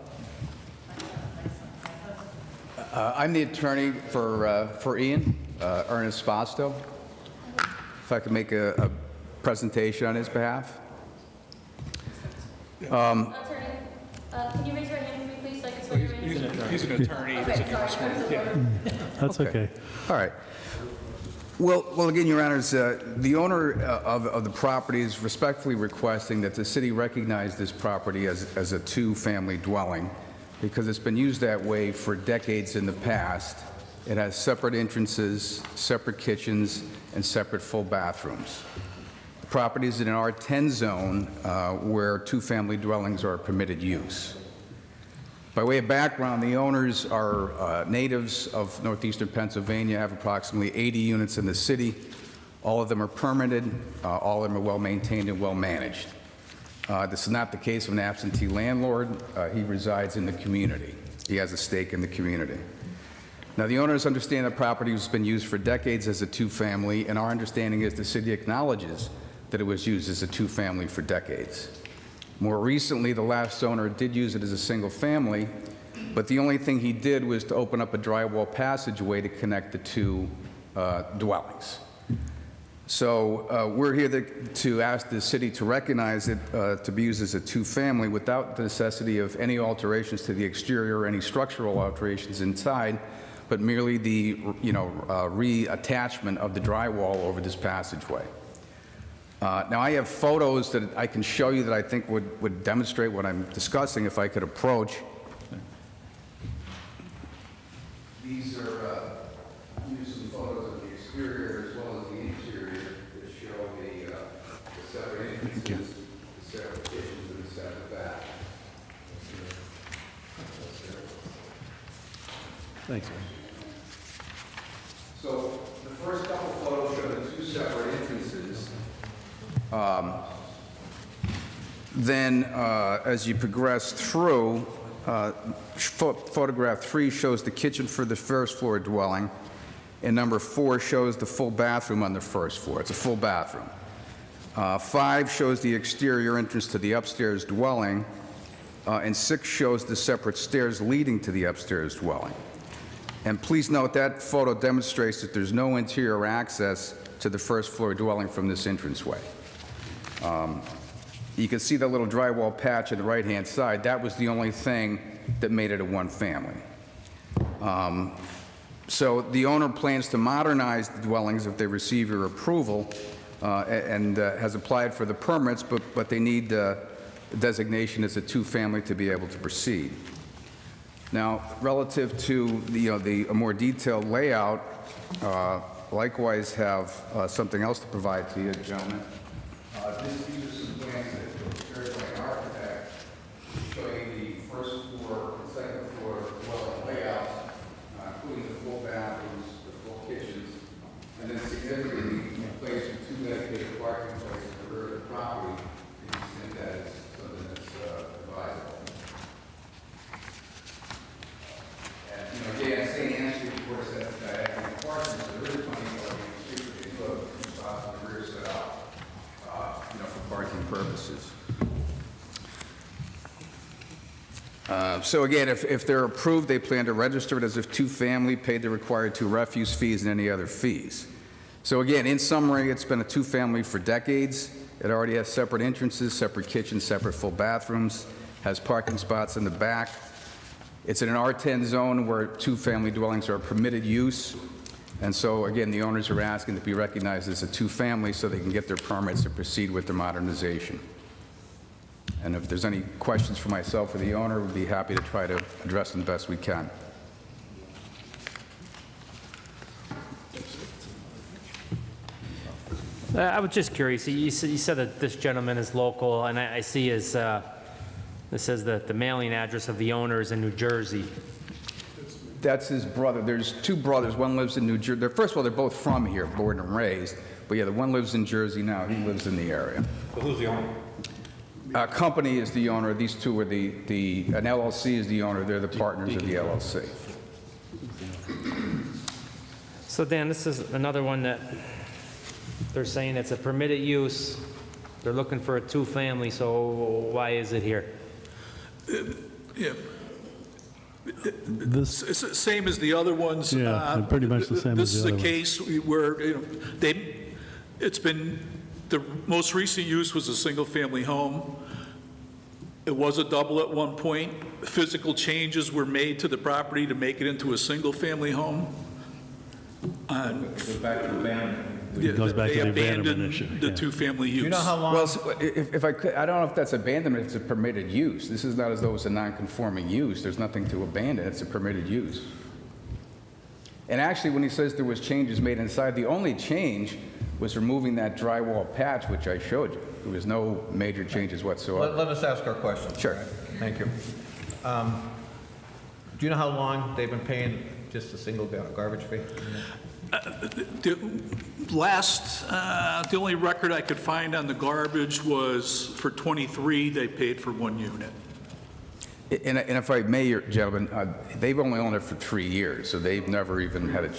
I'm the attorney for Ian, Ernest Sposto. If I could make a presentation on his behalf. Attorney, can you raise your hand for me, please, so I can swear you in? He's an attorney, he doesn't need to swear. Yeah. That's okay. All right. Well, again, Your Honors, the owner of the property is respectfully requesting that the city recognize this property as a two-family dwelling because it's been used that way for decades in the past. It has separate entrances, separate kitchens, and separate full bathrooms. The property is in an R10 zone where two-family dwellings are permitted use. By way of background, the owners are natives of northeastern Pennsylvania, have approximately 80 units in the city. All of them are permitted, all of them are well-maintained and well-managed. This is not the case of an absentee landlord. He resides in the community. He has a stake in the community. Now, the owners understand the property has been used for decades as a two-family, and our understanding is the city acknowledges that it was used as a two-family for decades. More recently, the last owner did use it as a single family, but the only thing he did was to open up a drywall passageway to connect the two dwellings. So we're here to ask the city to recognize it to be used as a two-family without the necessity of any alterations to the exterior or any structural alterations inside, but merely the reattachment of the drywall over this passageway. Now, I have photos that I can show you that I think would demonstrate what I'm discussing if I could approach. These are some photos of the exterior as well as the interior that show the separate entrances, the separate kitchens, and the separate baths. Thanks. So the first couple photos show the two separate entrances. Then, as you progress through, photograph 3 shows the kitchen for the first floor dwelling, and number 4 shows the full bathroom on the first floor. It's a full bathroom. 5 shows the exterior entrance to the upstairs dwelling, and 6 shows the separate stairs leading to the upstairs dwelling. And please note that photo demonstrates that there's no interior access to the first floor dwelling from this entranceway. You can see the little drywall patch on the right-hand side. That was the only thing that made it a one-family. So the owner plans to modernize the dwellings if they receive your approval and has applied for the permits, but they need designation as a two-family to be able to proceed. Now, relative to the more detailed layout, likewise have something else to provide to you, gentlemen. These are some plans that were prepared by an architect showing the first floor and second floor dwelling layout, including the full bathrooms, the full kitchens, and then significantly placing 2 dedicated parking places for the rear of the property to the extent that is something that's advisable. And, again, St. Anne Street, of course, has diagonal parking, so there is plenty of parking in the street, but they do have 2 spots on the rear set up. For parking purposes. So again, if they're approved, they plan to register it as if two-family, paid the required 2 refuse fees and any other fees. So again, in summary, it's been a two-family for decades. It already has separate entrances, separate kitchens, separate full bathrooms, has parking spots in the back. It's in an R10 zone where two-family dwellings are permitted use. And so, again, the owners are asking to be recognized as a two-family so they can get their permits to proceed with their modernization. And if there's any questions for myself or the owner, we'd be happy to try to address them the best we can. I was just curious. You said that this gentleman is local, and I see his, it says that the mailing address of the owner is in New Jersey. That's his brother. There's two brothers. One lives in New Jersey. First of all, they're both from here, born and raised. But yeah, the one lives in Jersey now. He lives in the area. So who's the owner? Company is the owner. These two are an LLC is the owner. They're the partners of the LLC. So Dan, this is another one that they're saying it's a permitted use. They're looking for a two-family, so why is it here? Yeah. Same as the other ones. Yeah, pretty much the same This as is the a other case where, it's been, the most recent use was a single-family home. It was a double at one point. Physical changes were made to the property to make it into a single-family home. It goes back to abandonment. It goes back to the abandonment They issue. abandoned the two-family use. Do you know how long? Well, if I could, I don't know if that's abandonment, it's a permitted use. This is not as though it's a non-conforming use. There's nothing to abandon, it's a permitted use. And actually, when he says there was changes made inside, the only change was removing that drywall patch, which I showed you. There was no major changes whatsoever. Let us ask our question. Sure. Thank you. Do you know how long they've been paying just a single garbage fee? The only record I could find on the garbage was for 23, they paid for one unit. And if I may, gentlemen, they've only owned it for 3 years, so they've never even had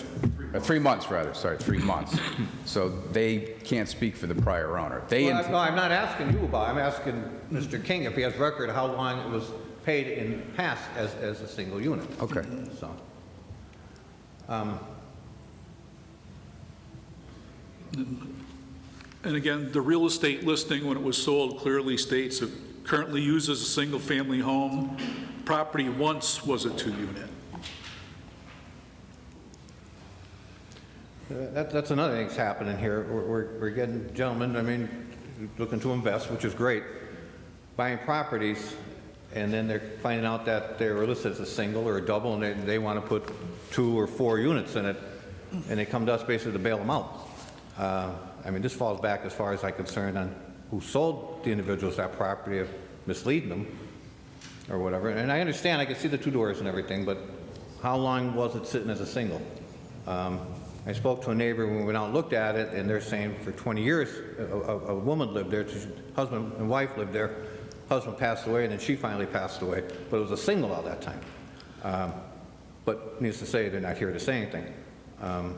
3 months, rather, sorry, 3 months. So they can't speak for the prior owner. No, I'm not asking you about it. I'm asking Mr. King if he has record of how long it was paid in past as a single unit. Okay. So, And again, the real estate listing, when it was sold, clearly states it currently used as a single-family home. Property once was a two-unit. that's another thing that's happening here. We're getting gentlemen, I mean, looking to invest, which is great, buying properties, and then they're finding out that they're listed as a single or a double, and they want to put 2 or 4 units in it, and they come to us basically to bail them out. I mean, this falls back, as far as I'm concerned, on who sold the individuals that property of misleading them or whatever. And I understand, I can see the 2 doors and everything, but how long was it sitting as a single? I spoke to a neighbor when we went out and looked at it, and they're saying for 20 years, a woman lived there, husband and wife lived there. Husband passed away, and then she finally passed away, but it was a single all that time. But needless to say, they're not here to say anything. I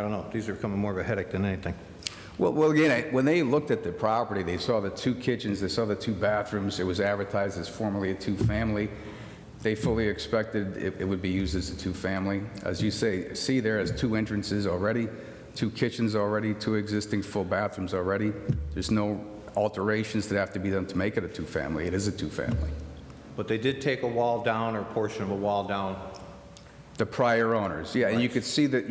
don't know, these are becoming more of a headache than anything. Well, again, when they looked at the property, they saw the 2 kitchens, they saw the 2 bathrooms. It was advertised as formerly a 2-family. They fully expected it would be used as a 2-family. As you see there is 2 entrances already, 2 kitchens already, 2 existing full bathrooms already. There's no alterations that have to be done to make it a 2-family. It is a 2-family. But they did take a wall down, or a portion of a wall down. The prior owners, yeah, and you could see the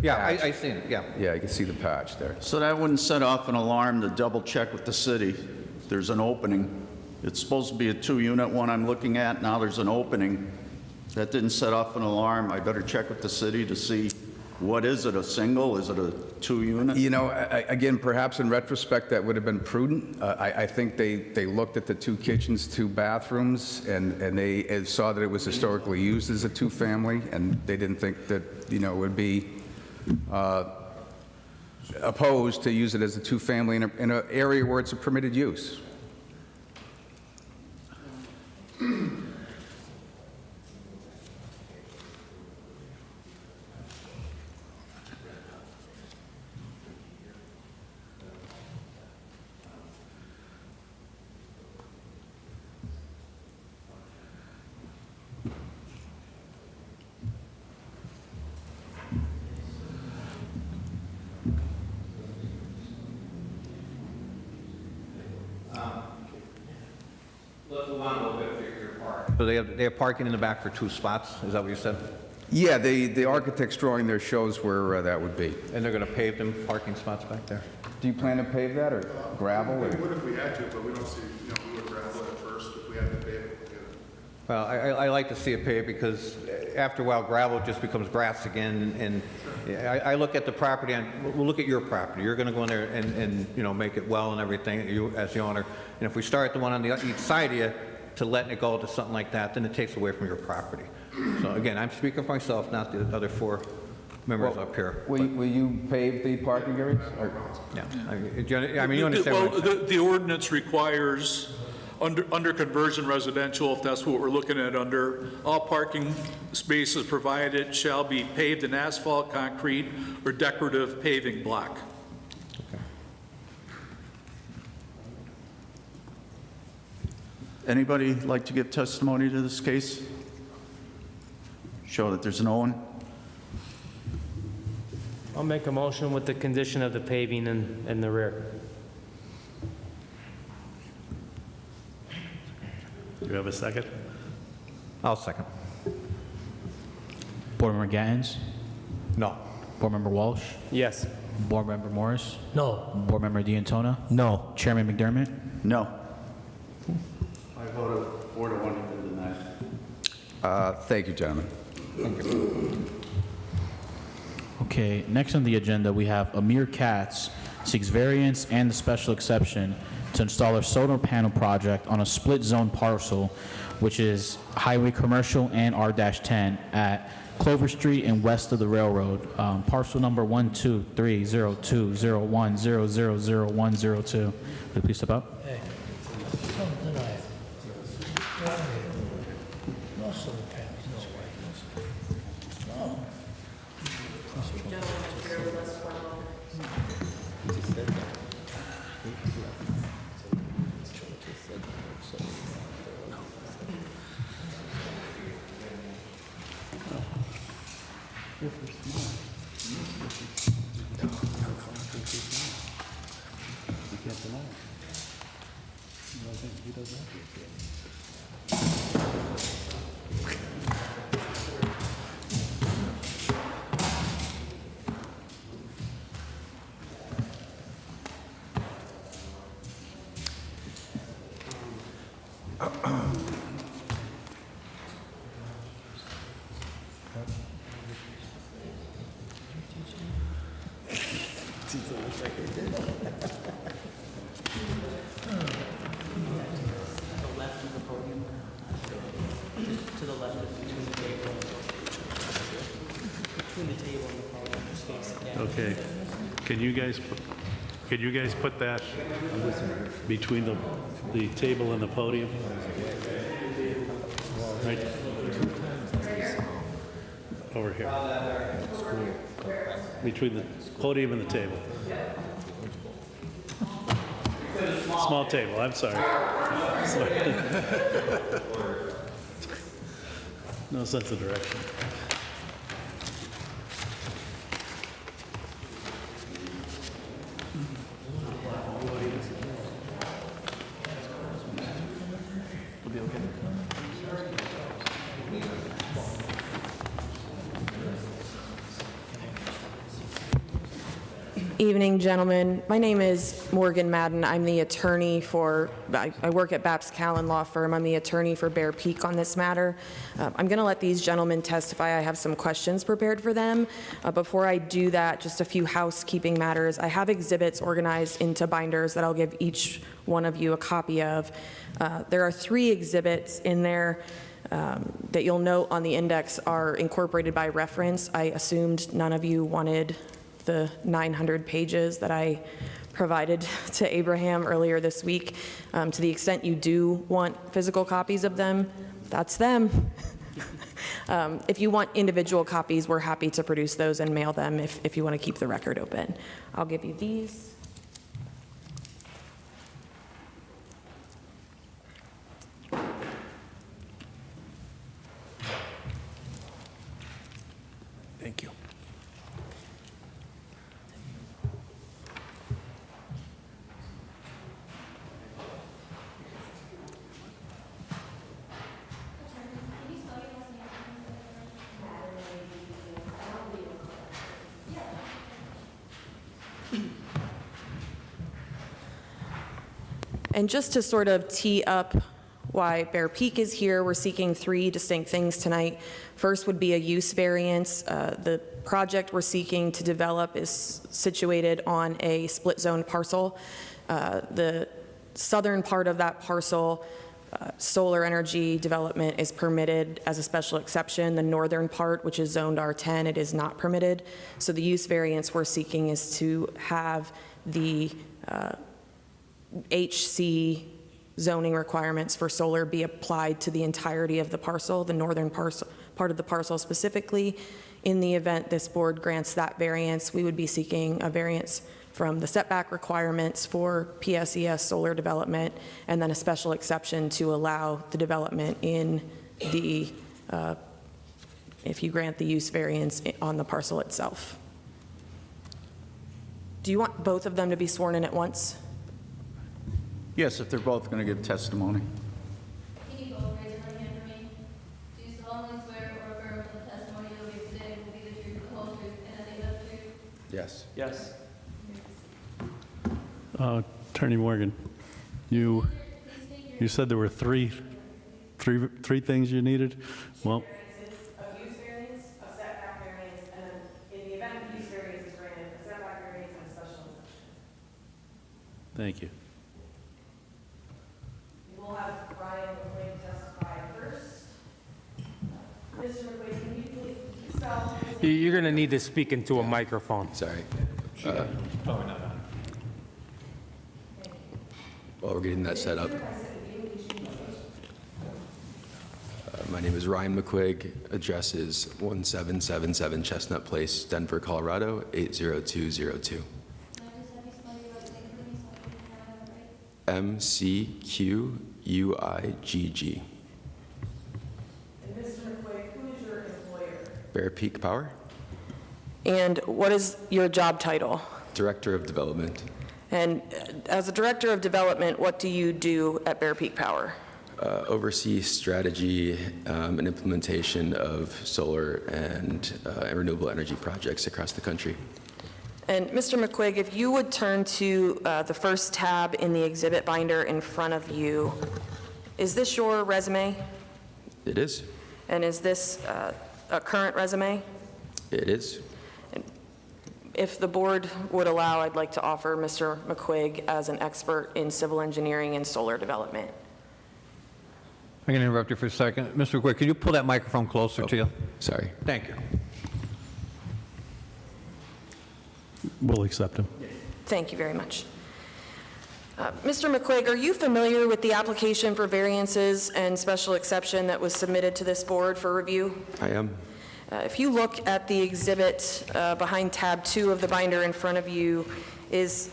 Yeah, patch. I seen it, yeah. Yeah, you can see the patch there. So that wouldn't set off an alarm to double check with the city. There's an opening. It's supposed to be a 2-unit one I'm looking at. Now there's an opening. That didn't set off an alarm. I better check with the city to see, what is it, a single? Is it a 2-unit? You know, again, perhaps in retrospect, that would have been prudent. I think they looked at the 2 kitchens, 2 bathrooms, and they saw that it was historically used as a 2-family, and they didn't think that, you know, it would be opposed to use it as a 2-family in an area where it's a permitted use. Let's move on a little bit to your park. So they have parking in the back for 2 spots, is that what you said? Yeah, the architect's drawing there shows where that would be. And they're going to pave them parking spots back there? Do you plan to pave that, or gravel? We would if we had to, but we don't see, we would gravel it first if we had to pave it. Well, I like to see it paved because after a while, gravel just becomes grass again, and I look at the property, and we'll look at your property. You're gonna go in there and you know, make it well and everything, you as the owner. And if we start the one on each side of you to letting it go to something like that, then it takes away from your property. So again, I'm speaking for myself, not the other 4 members up here. Will you pave the parking areas? Or- Yeah, I mean, you understand what I'm saying. The ordinance requires, under conversion residential, if that's what we're looking at under, all parking spaces provided shall be paved in asphalt, concrete, or decorative paving block. Anybody like to give testimony to this case? Show that there's no one? I'll make a motion with the condition of the paving in the rear. Do you have a second? I'll second. Board Member Gattens? No. Board Member Walsh? Yes. Board Member Morris? No. Board Member DeAntona? No. Chairman McDermott? No. I voted 4 to 1 to deny. Thank you, gentlemen. Okay, next on the agenda, we have Amir Katz seeks variance and the special exception to install a solar panel project on a split zone parcel, which is highway commercial and R-10 at Clover Street and west of the railroad. Parcel number 1230201000102. Will you please step up? Hey, don't deny it. No solar panels this way. No. Okay. Can you guys put that between the table and the podium? Right over here. Between the podium and the table. Small table, I'm sorry. No sense of direction. Evening, gentlemen. My name is Morgan Madden. I'm the attorney for, I work at Babs Callan Law Firm. I'm the attorney for Bear Peak on this matter. I'm going to let these gentlemen testify. I have some questions prepared for them. Before I do that, just a few housekeeping matters. I have exhibits organized into binders that I'll give each one of you a copy of. There are 3 exhibits in there that you'll note on the index are incorporated by reference. I assumed none of you wanted the 900 pages that I provided to Abraham earlier this week. To the extent you do want physical copies of them, that's them. If you want individual copies, we're happy to produce those and mail them if you want to keep the record open. I'll give you these. Thank you. And just to sort of tee up why Bear Peak is here. We're seeking 3 distinct things tonight. First would be a use variance. The project we're seeking to develop is situated on a split-zone parcel. The southern part of that parcel, solar energy development is permitted as a special exception. The northern part, which is zoned R10, it is not permitted. So the use variance we're seeking is to have the HC zoning requirements for solar be applied to the entirety of the parcel, the northern part of the parcel specifically. In the event this board grants that variance, we would be seeking a variance from the setback requirements for PSES solar development, and then a special exception to allow the development in the, if you grant the use variance on the parcel itself. Do you want both of them to be sworn in at once? Yes, if they're both going to give testimony. Can you both raise your right hand for me? Do you solemnly swear or affirm that the testimony you'll give today will be the truth, the whole truth, and nothing but the truth? Yes. Yes. Attorney Morgan, you said there were three things you needed? Well, A use variance, a setback variance, and in the event the use variance is granted, a setback variance and a special exception. thank you. We'll have Ryan McQuaid testify first. Mr. McQuaid, can you please spell? You're going to need to speak into a microphone. Sorry. Probably not on. While we're getting that set up. My name is Ryan McQuigg. Address is 1777 Chestnut Place, Denver, Colorado, 80202. MCQUIGG. And Mr. McQuaid, who is your employer? Bear Peak Power, And what is your job title? Director of Development. And as a director of development, what do you do at Bear Peak Power? Oversee strategy and implementation of solar and renewable energy projects across the country. And Mr. McQuigg, if you would turn to the first tab in the exhibit binder in front of you, is this your resume? It is. And is this a current resume? It is. If the board would allow, I'd like to offer Mr. McQuigg as an expert in civil engineering and solar development. I'm going to interrupt you for a second. Mr. McQuaid, could you pull that microphone closer to you? Sorry. Thank you. We'll accept him. Thank you very much. Mr. McQuigg, are you familiar with the application for variances and special exception that was submitted to this board for review? I am. If you look at the exhibit behind tab 2 of the binder in front of you, is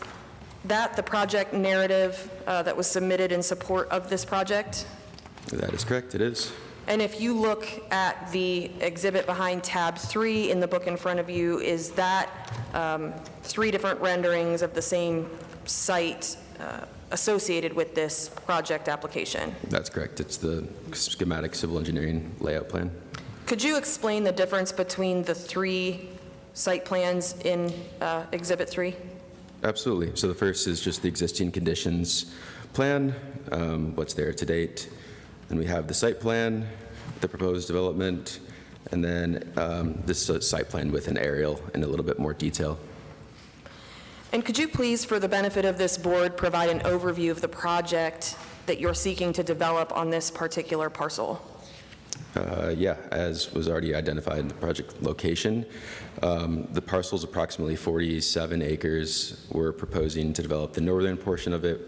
that the project narrative that was submitted in support of this project? That is correct. It is. And if you look at the exhibit behind tab 3 in the book in front of you, is that 3 different renderings of the same site associated with this project application? That's correct. It's the schematic civil engineering layout plan. Could you explain the difference between the 3 site plans in exhibit 3? Absolutely. So the first is just the existing conditions plan, what's there to date. Then we have the site plan, the proposed development, and then this site plan with an aerial in a little bit more detail. And could you please, for the benefit of this board, provide an overview of the project that you're seeking to develop on this particular parcel? Yeah, as was already identified in the project location, the parcel is approximately 47 acres. We're proposing to develop the northern portion of it,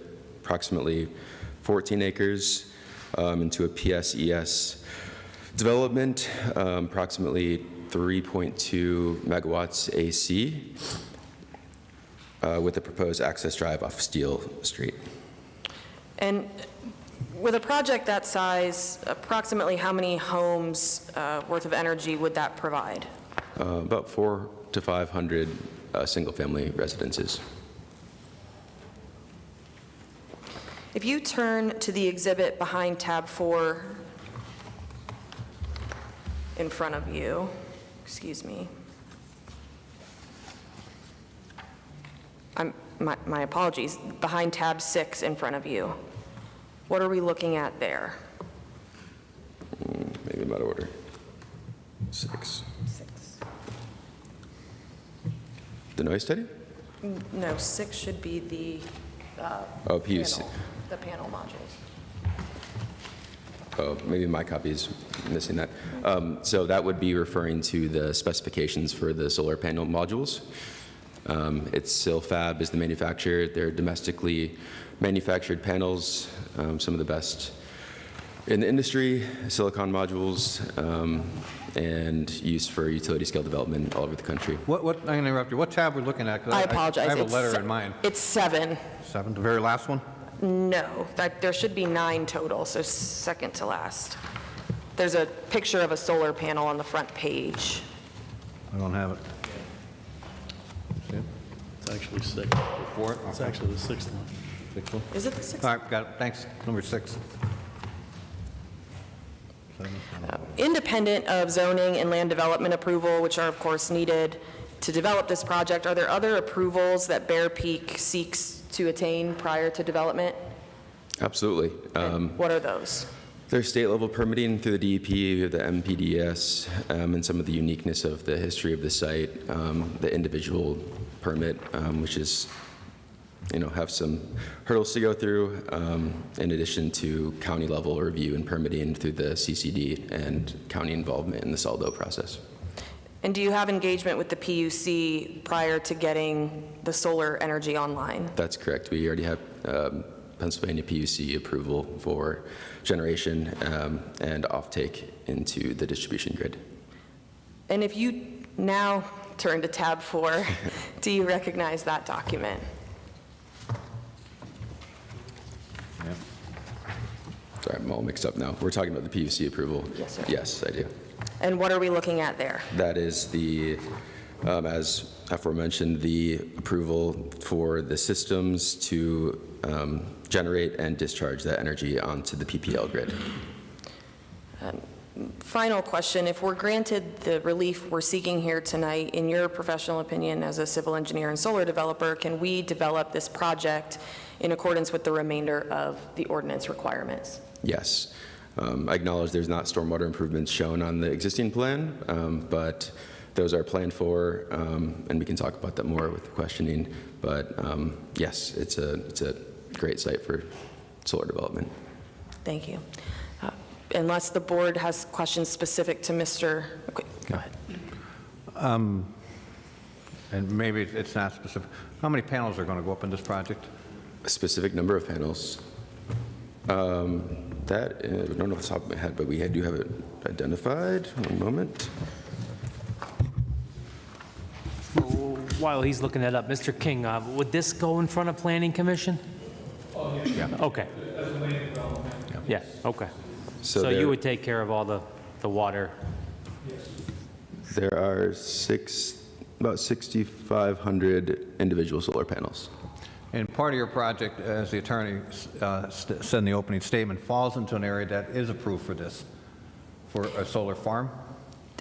approximately 14 acres, into a PSES development, approximately 3.2 megawatts AC, with a proposed access drive off Steel Street. And with a project that size, approximately how many homes worth of energy would that provide? About 400 to 500 single-family residences. If you turn to the exhibit behind tab 4 in front of you, excuse me. My apologies, behind tab 6 in front of you. What are we looking at there? I'm out of order. 6. The noise study? No, 6 should be the Oh, PUC. panel, the panel modules. Oh, maybe my copy is missing that. So that would be referring to the specifications for the solar panel modules. It's Silfab is the manufacturer. They're domestically manufactured panels, some of the best in the industry, silicon modules, and used for utility scale development all over the country. I'm going to interrupt you. What tab are we looking at? 'Cause I apologize. I have a It's letter se- in mind. It's 7. 7, the very last one? No, there should be 9 total, so second to last. There's a picture of a solar panel on the front page. I don't have it. It's actually 6. Before it? It's Okay. actually the 6th one. 6th one? Is it the 6th? All right, got it. Thanks. Number 6. Independent of zoning and land development approval, which are of course needed to develop this project, are there other approvals that Bear Peak seeks to attain prior to development? Absolutely. What are those? There's state level permitting through the DEP, we have the MPDS, and some of the uniqueness of the history of the site, the individual permit, which is, have some hurdles to go through, in addition to county level review and permitting through the CCD and county involvement in the SALDO process. And do you have engagement with the PUC prior to getting the solar energy online? That's correct. We already have Pennsylvania PUC approval for generation and offtake into the distribution grid. And if you now turn to tab 4, do you recognize that document? Sorry, I'm all mixed up now. We're talking about the PUC approval. Yes, sir. Yes, I do. And what are we looking at there? That is the, as aforementioned, the approval for the systems to generate and discharge that energy onto the PPL grid. Final question, if we're granted the relief we're seeking here tonight, in your professional opinion as a civil engineer and solar developer, can we develop this project in accordance with the remainder of the ordinance requirements? Yes. I acknowledge there's not stormwater improvements shown on the existing plan, but those are planned for, and we can talk about that more with questioning. But yes, it's a great site for solar development. Thank you. Unless the board has questions specific to Mr. Okay, go ahead. And maybe it's not specific. How many panels are going to go up in this project? A specific number of panels. That, I don't know off the top of my head, but we do have it identified. One moment. While he's looking that up, Mr. King, would this go in front of Planning Commission? Oh, yeah. Okay. As a land development. Yeah, okay. So So there- you would take care of all the water? There are about 6,500 individual solar panels. And part of your project, as the attorney said in the opening statement, falls into an area that is approved for this, for a solar farm?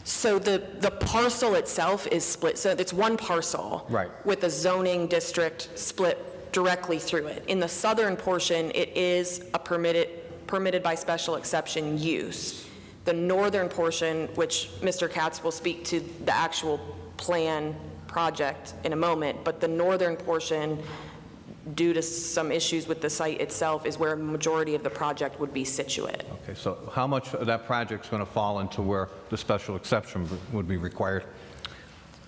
So the parcel itself is split, so it's one parcel. Right. With a zoning district split directly through it. In the southern portion, it is a permitted by special exception use. The northern portion, which Mr. Katz will speak to the actual plan project in a moment, but the northern portion, due to some issues with the site itself, is where a majority of the project would be situate. Okay, so how much of that project's going to fall into where the special exception would be required?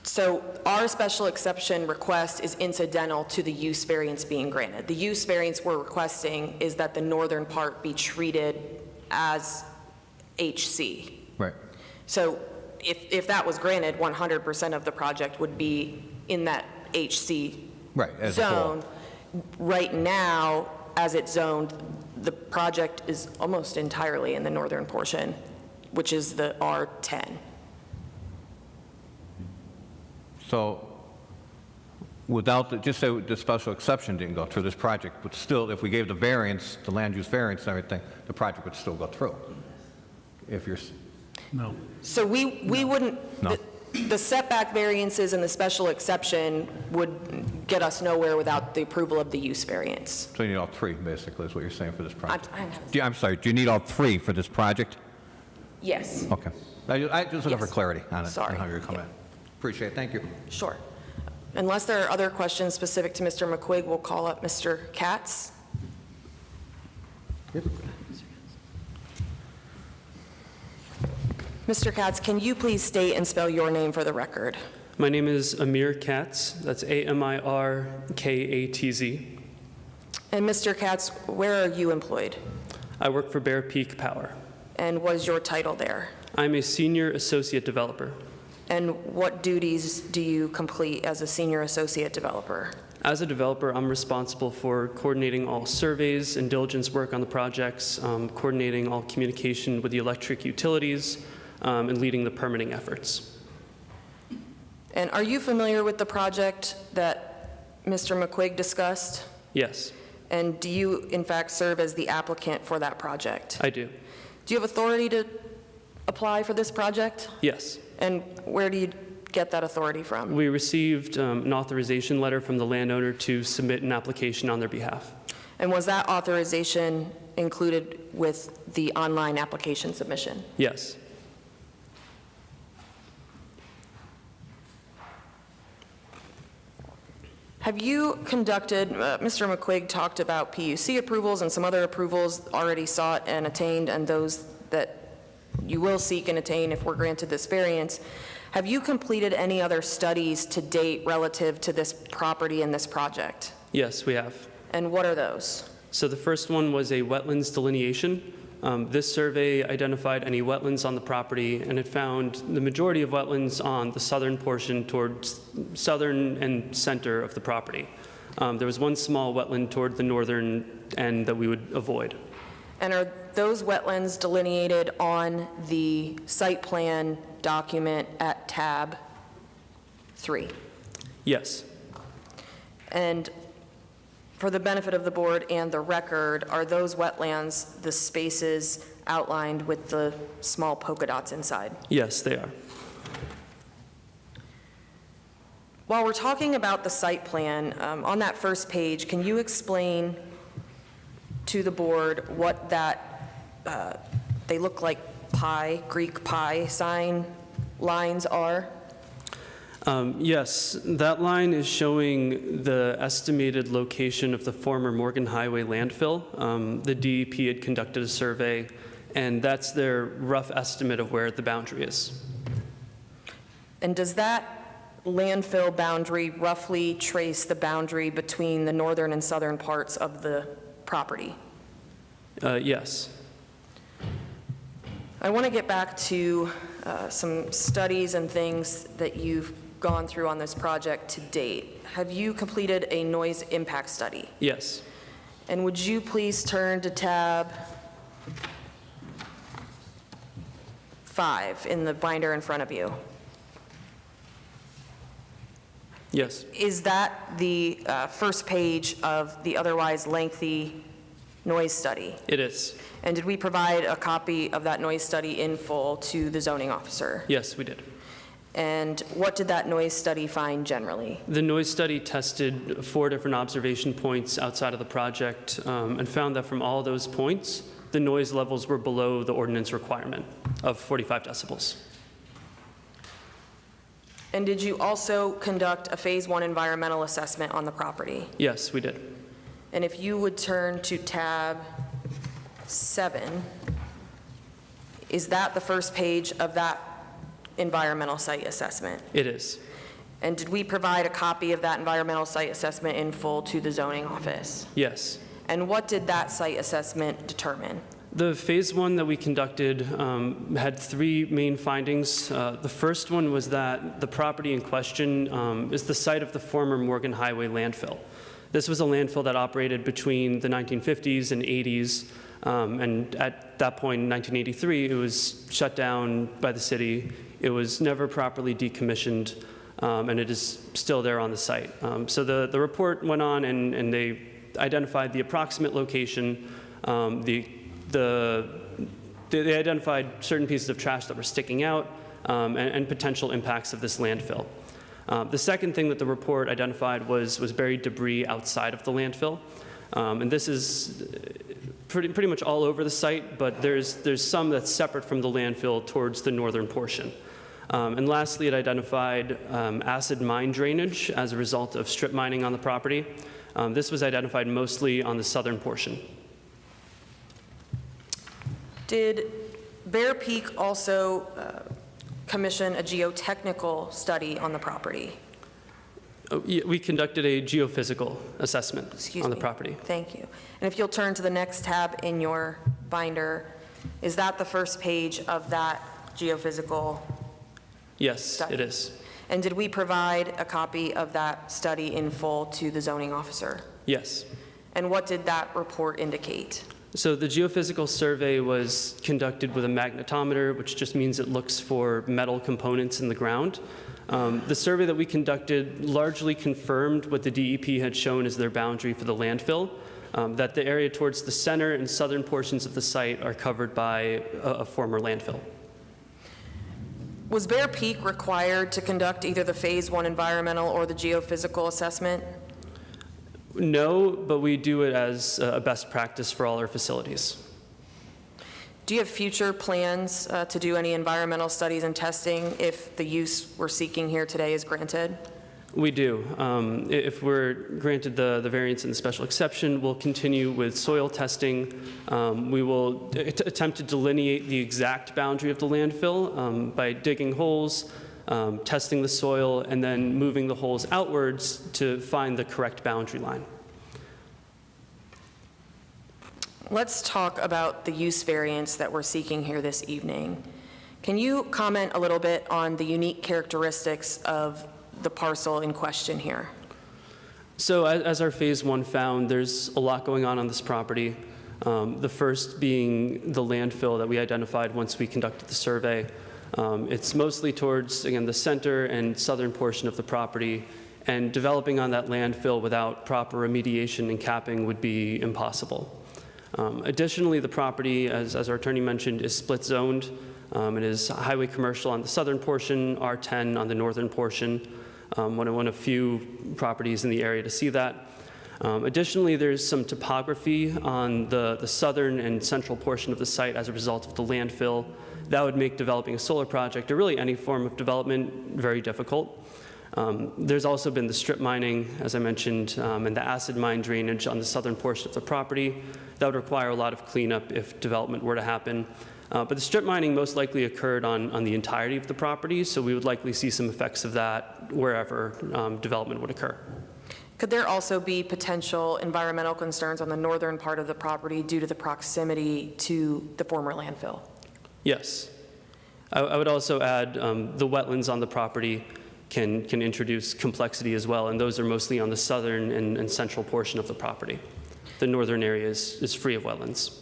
So our special exception request is incidental to the use variance being granted. The use variance we're requesting is that the northern part be treated as HC. Right. So if that was granted, 100% of the project would be in that HC Right, as a whole. zone. Right now, as it's zoned, the project is almost entirely in the northern portion, which is the R10. So without, just say the special exception didn't go through this project, but still, if we gave the variance, the land use variance and everything, the project would still go through. If you're, No. So we wouldn't, No. the setback variances and the special exception would get us nowhere without the approval of the use variance. so you need all three, basically, is what you're saying for this project. I'm- I'm sorry, do you need all three for this project? Yes. Okay. I just looking for Yes. clarity on it. Sorry. On how you're coming in. Appreciate it. Thank you. Sure. Unless there are other questions specific to Mr. McQuigg, we'll call up Mr. Katz. Mr. Katz, can you please state and spell your name for the record? My name is Amir Katz. That's Amirkatz. And Mr. Katz, where are you employed? I work for Bear Peak Power. And what is your title there? I'm a senior associate developer. And what duties do you complete as a senior associate developer? As a developer, I'm responsible for coordinating all surveys and diligence work on the projects, coordinating all communication with the electric utilities, and leading the permitting efforts. And are you familiar with the project that Mr. McQuigg discussed? Yes, And do you, in fact, serve as the applicant for that project? I do. Do you have authority to apply for this project? Yes. And where do you get that authority from? We received an authorization letter from the landowner to submit an application on their behalf. And was that authorization included with the online application submission? Yes. Have you conducted, Mr. McQuigg talked about PUC approvals and some other approvals already sought and attained, and those that you will seek and attain if we're granted this variance. Have you completed any other studies to date relative to this property and this project? Yes, we have. And what are those? So the first one was a wetlands delineation. This survey identified any wetlands on the property, and it found the majority of wetlands on the southern portion towards southern and center of the property. There was one small wetland toward the northern end that we would avoid. And are those wetlands delineated on the site plan document at tab 3? Yes. And for the benefit of the board and the record, are those wetlands the spaces outlined with the small polka dots inside? Yes, they are. While we're talking about the site plan, on that first page, can you explain to the board what that, they look like pi, Greek pi sign lines are? Yes, that line is showing the estimated location of the former Morgan Highway landfill. The DEP had conducted a survey, and that's their rough estimate of where the boundary is. And does that landfill boundary roughly trace the boundary between the northern and southern parts of the property? Yes. I want to get back to some studies and things that you've gone through on this project to date. Have you completed a noise impact study? Yes. And would you please turn to tab 5 in the binder in front of you? Yes. Is that the first page of the otherwise lengthy noise study? It is. And did we provide a copy of that noise study in full to the zoning officer? Yes, we did. And what did that noise study find generally? The noise study tested 4 different observation points outside of the project and found that from all those points, the noise levels were below the ordinance requirement of 45 decibels. And did you also conduct a phase 1 environmental assessment on the property? Yes, we did. And if you would turn to tab 7, is that the first page of that environmental site assessment? It is. And did we provide a copy of that environmental site assessment in full to the zoning office? Yes. And what did that site assessment determine? The phase 1 that we conducted had 3 main findings. The first one was that the property in question is the site of the former Morgan Highway landfill. This was a landfill that operated between the 1950s and 80s, and at that point in 1983, it was shut down by the city. It was never properly decommissioned, and it is still there on the site. So the report went on, and they identified the approximate location. They identified certain pieces of trash that were sticking out and potential impacts of this landfill. The second thing that the report identified was buried debris outside of the landfill. And this is pretty much all over the site, but there's some that's separate from the landfill towards the northern portion. And lastly, it identified acid mine drainage as a result of strip mining on the property. This was identified mostly on the southern portion. Did Bear Peak also commission a geotechnical study on the property? Oh, yeah, we conducted a geophysical assessment on the property. Thank you. And if you'll turn to the next tab in your binder, is that the first page of that geophysical Yes, study? it is. And did we provide a copy of that study in full to the zoning officer? Yes. And what did that report indicate? So the geophysical survey was conducted with a magnetometer, which just means it looks for metal components in the ground. The survey that we conducted largely confirmed what the DEP had shown as their boundary for the landfill, that the area towards the center and southern portions of the site are covered by a former landfill. Was Bear Peak required to conduct either the Phase 1 environmental or the geophysical assessment? No, but we do it as a best practice for all our facilities. Do you have future plans to do any environmental studies and testing if the use we're seeking here today is granted? We do. If we're granted the variance and the special exception, we'll continue with soil testing. We will attempt to delineate the exact boundary of the landfill by digging holes, testing the soil, and then moving the holes outwards to find the correct boundary line. Let's talk about the use variance that we're seeking here this evening. Can you comment a little bit on the unique characteristics of the parcel in question here? So as our Phase 1 found, there's a lot going on this property. The first being the landfill that we identified once we conducted the survey. It's mostly towards, again, the center and southern portion of the property, and developing on that landfill without proper remediation and capping would be impossible. Additionally, the property, as our attorney mentioned, is split zoned. It is highway commercial on the southern portion, R10 on the northern portion. One of few properties in the area to see that. Additionally, there's some topography on the southern and central portion of the site as a result of the landfill. That would make developing a solar project, or really any form of development, very difficult. There's also been the strip mining, as I mentioned, and the acid mine drainage on the southern portion of the property. That would require a lot of cleanup if development were to happen. But the strip mining most likely occurred on the entirety of the property, so we would likely see some effects of that wherever development would occur. Could there also be potential environmental concerns on the northern part of the property due to the proximity to the former landfill? Yes. I would also add the wetlands on the property can introduce complexity as well, and those are mostly on the southern and central portion of the property. The northern area is free of wetlands.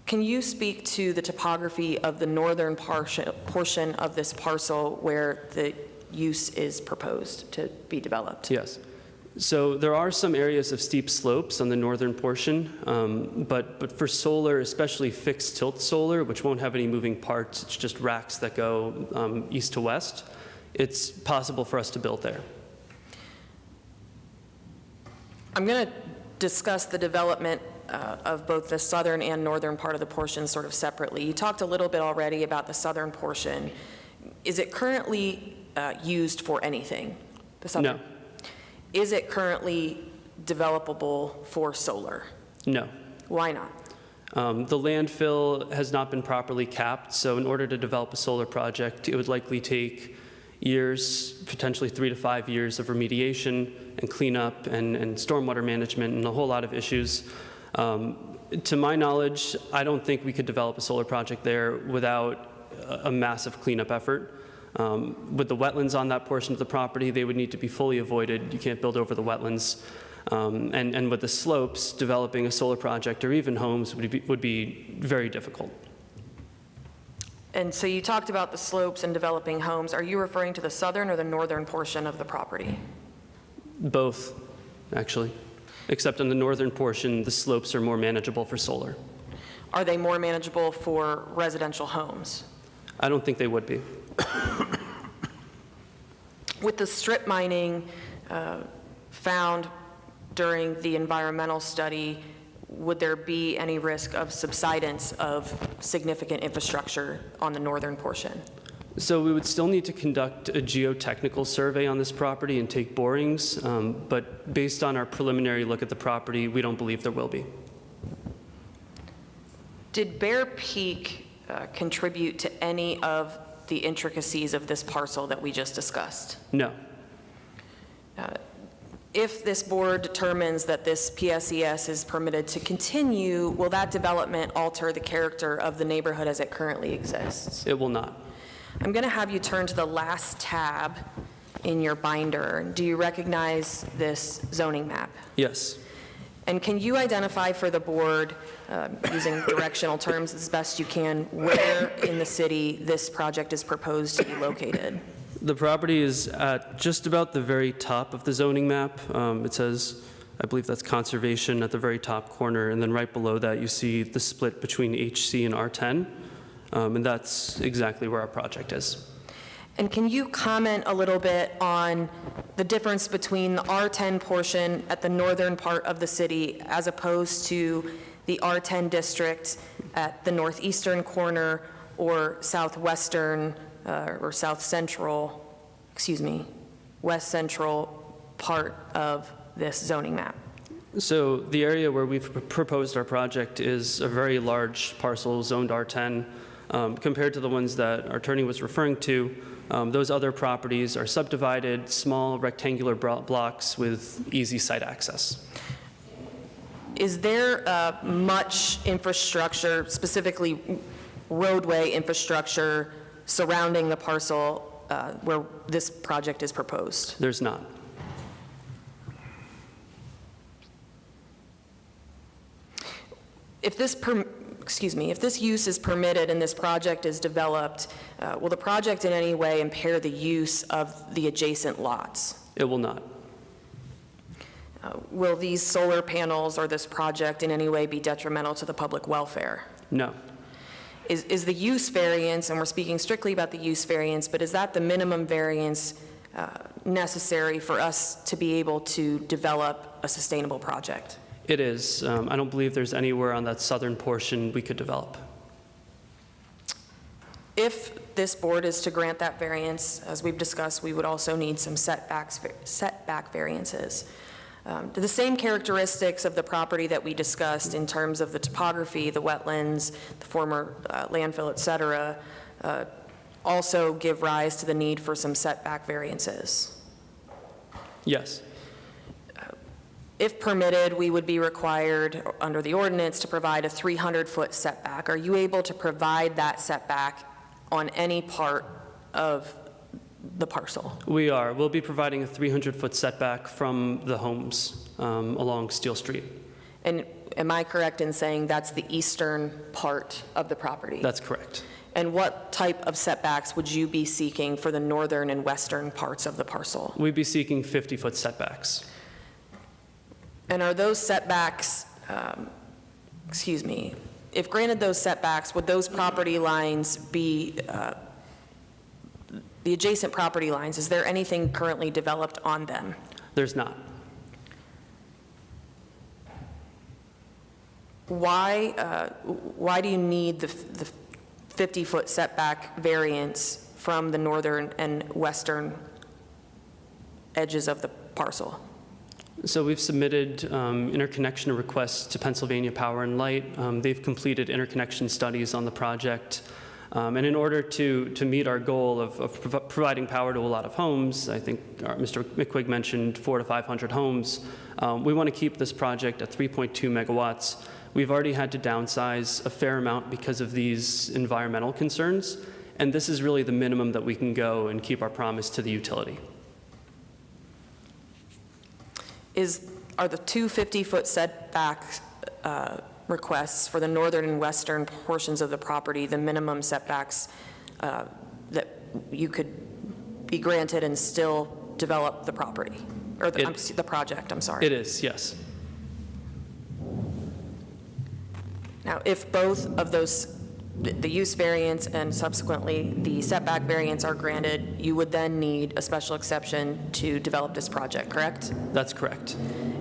Can you speak to the topography of the northern portion of this parcel where the use is proposed to be developed? Yes. So there are some areas of steep slopes on the northern portion, but for solar, especially fixed tilt solar, which won't have any moving parts, it's just racks that go east to west, it's possible for us to build there. I'm going to discuss the development of both the southern and northern part of the portion sort of separately. You talked a little bit already about the southern portion. Is it currently used for anything? The southern? No. Is it currently developable for solar? No. Why not? The landfill has not been properly capped, so in order to develop a solar project, it would likely take years, potentially 3 to 5 years of remediation and cleanup and stormwater management and a whole lot of issues. To my knowledge, I don't think we could develop a solar project there without a massive cleanup effort. With the wetlands on that portion of the property, they would need to be fully avoided. You can't build over the wetlands. And with the slopes, developing a solar project or even homes would be very difficult. And so you talked about the slopes and developing homes. Are you referring to the southern or the northern portion of the property? Both, actually. Except on the northern portion, the slopes are more manageable for solar. Are they more manageable for residential homes? I don't think they would be. With the strip mining found during the environmental study, would there be any risk of subsidence of significant infrastructure on the northern portion? So we would still need to conduct a geotechnical survey on this property and take borings, but based on our preliminary look at the property, we don't believe there will be. Did Bear Peak contribute to any of the intricacies of this parcel that we just discussed? No. If this board determines that this PSES is permitted to continue, will that development alter the character of the neighborhood as it currently exists? It will not. I'm going to have you turn to the last tab in your binder. Do you recognize this zoning map? Yes. And can you identify for the board, using directional terms as best you can, where in the city this project is proposed to be located? The property is at just about the very top of the zoning map. It says, I believe that's conservation at the very top corner, and then right below that you see the split between HC and R10, and that's exactly where our project is. And can you comment a little bit on the difference between the R10 portion at the northern part of the city as opposed to the R10 district at the northeastern corner or southwestern or south central, west central part of this zoning map? So the area where we've proposed our project is a very large parcel zoned R10. Compared to the ones that our attorney was referring to, those other properties are subdivided, small rectangular blocks with easy site access. Is there much infrastructure, specifically roadway infrastructure, surrounding the parcel where this project is proposed? There's not. If this use is permitted and this project is developed, will the project in any way impair the use of the adjacent lots? It will not. Will these solar panels or this project in any way be detrimental to the public welfare? No. Is the use variance, and we're speaking strictly about the use variance, but is that the minimum variance necessary for us to be able to develop a sustainable project? It is. I don't believe there's anywhere on that southern portion we could develop. If this board is to grant that variance, as we've discussed, we would also need some setback variances. Do the same characteristics of the property that we discussed in terms of the topography, the wetlands, the former landfill, et cetera, also give rise to the need for some setback variances? Yes. If permitted, we would be required under the ordinance to provide a 300-foot setback. Are you able to provide that setback on any part of the parcel? We are. We'll be providing a 300-foot setback from the homes along Steel Street. And am I correct in saying that's the eastern part of the property? That's correct. And what type of setbacks would you be seeking for the northern and western parts of the parcel? We'd be seeking 50-foot setbacks. And are those setbacks, if granted those setbacks, would those property lines be, the adjacent property lines, is there anything currently developed on them? There's not. Why do you need the 50-foot setback variance from the northern and western edges of the parcel? So we've submitted interconnection requests to Pennsylvania Power and Light. They've completed interconnection studies on the project. And in order to meet our goal of providing power to a lot of homes, I think Mr. McQuigg mentioned 400 to 500 homes, we want to keep this project at 3.2 megawatts. We've already had to downsize a fair amount because of these environmental concerns, and this is really the minimum that we can go and keep our promise to the utility. Are the two 50-foot setback requests for the northern and western portions of the property the minimum setbacks that you could be granted and still develop the property, or the project, I'm sorry? It is, yes. Now, if both of those the use variance and subsequently the setback variance are granted, you would then need a special exception to develop this project, correct? That's correct.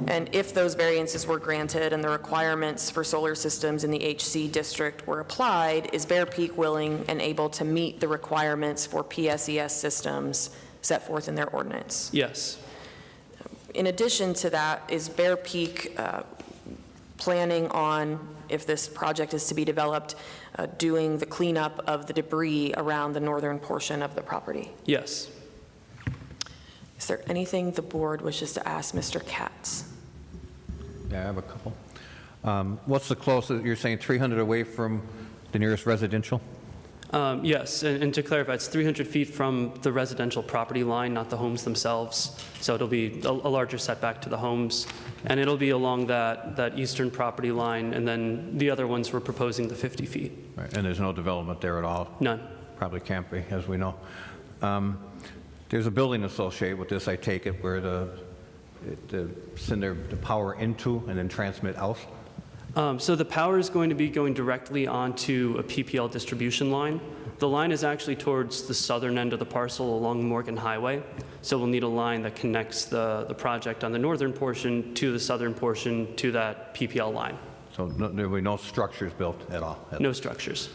And if those variances were granted and the requirements for solar systems in the HC district were applied, is Bear Peak willing and able to meet the requirements for PSES systems set forth in their ordinance? Yes. In addition to that, is Bear Peak planning on, if this project is to be developed, doing the cleanup of the debris around the northern portion of the property? Yes. Is there anything the board wishes to ask Mr. Katz? Yeah, I have a couple. What's the closest, you're saying 300 away from the nearest residential? Yes, and to clarify, it's 300 feet from the residential property line, not the homes themselves. So it'll be a larger setback to the homes, and it'll be along that eastern property line, and then the other ones we're proposing the 50 feet. Right, and there's no development there at all? None. Probably can't be, as we know. There's a building associated with this, I take it, where send the power into and then transmit out? So the power is going to be going directly onto a PPL distribution line. The line is actually towards the southern end of the parcel along Morgan Highway. So we'll need a line that connects the project on the northern portion to the southern portion to that PPL line. So there will be no structures built at all? No structures.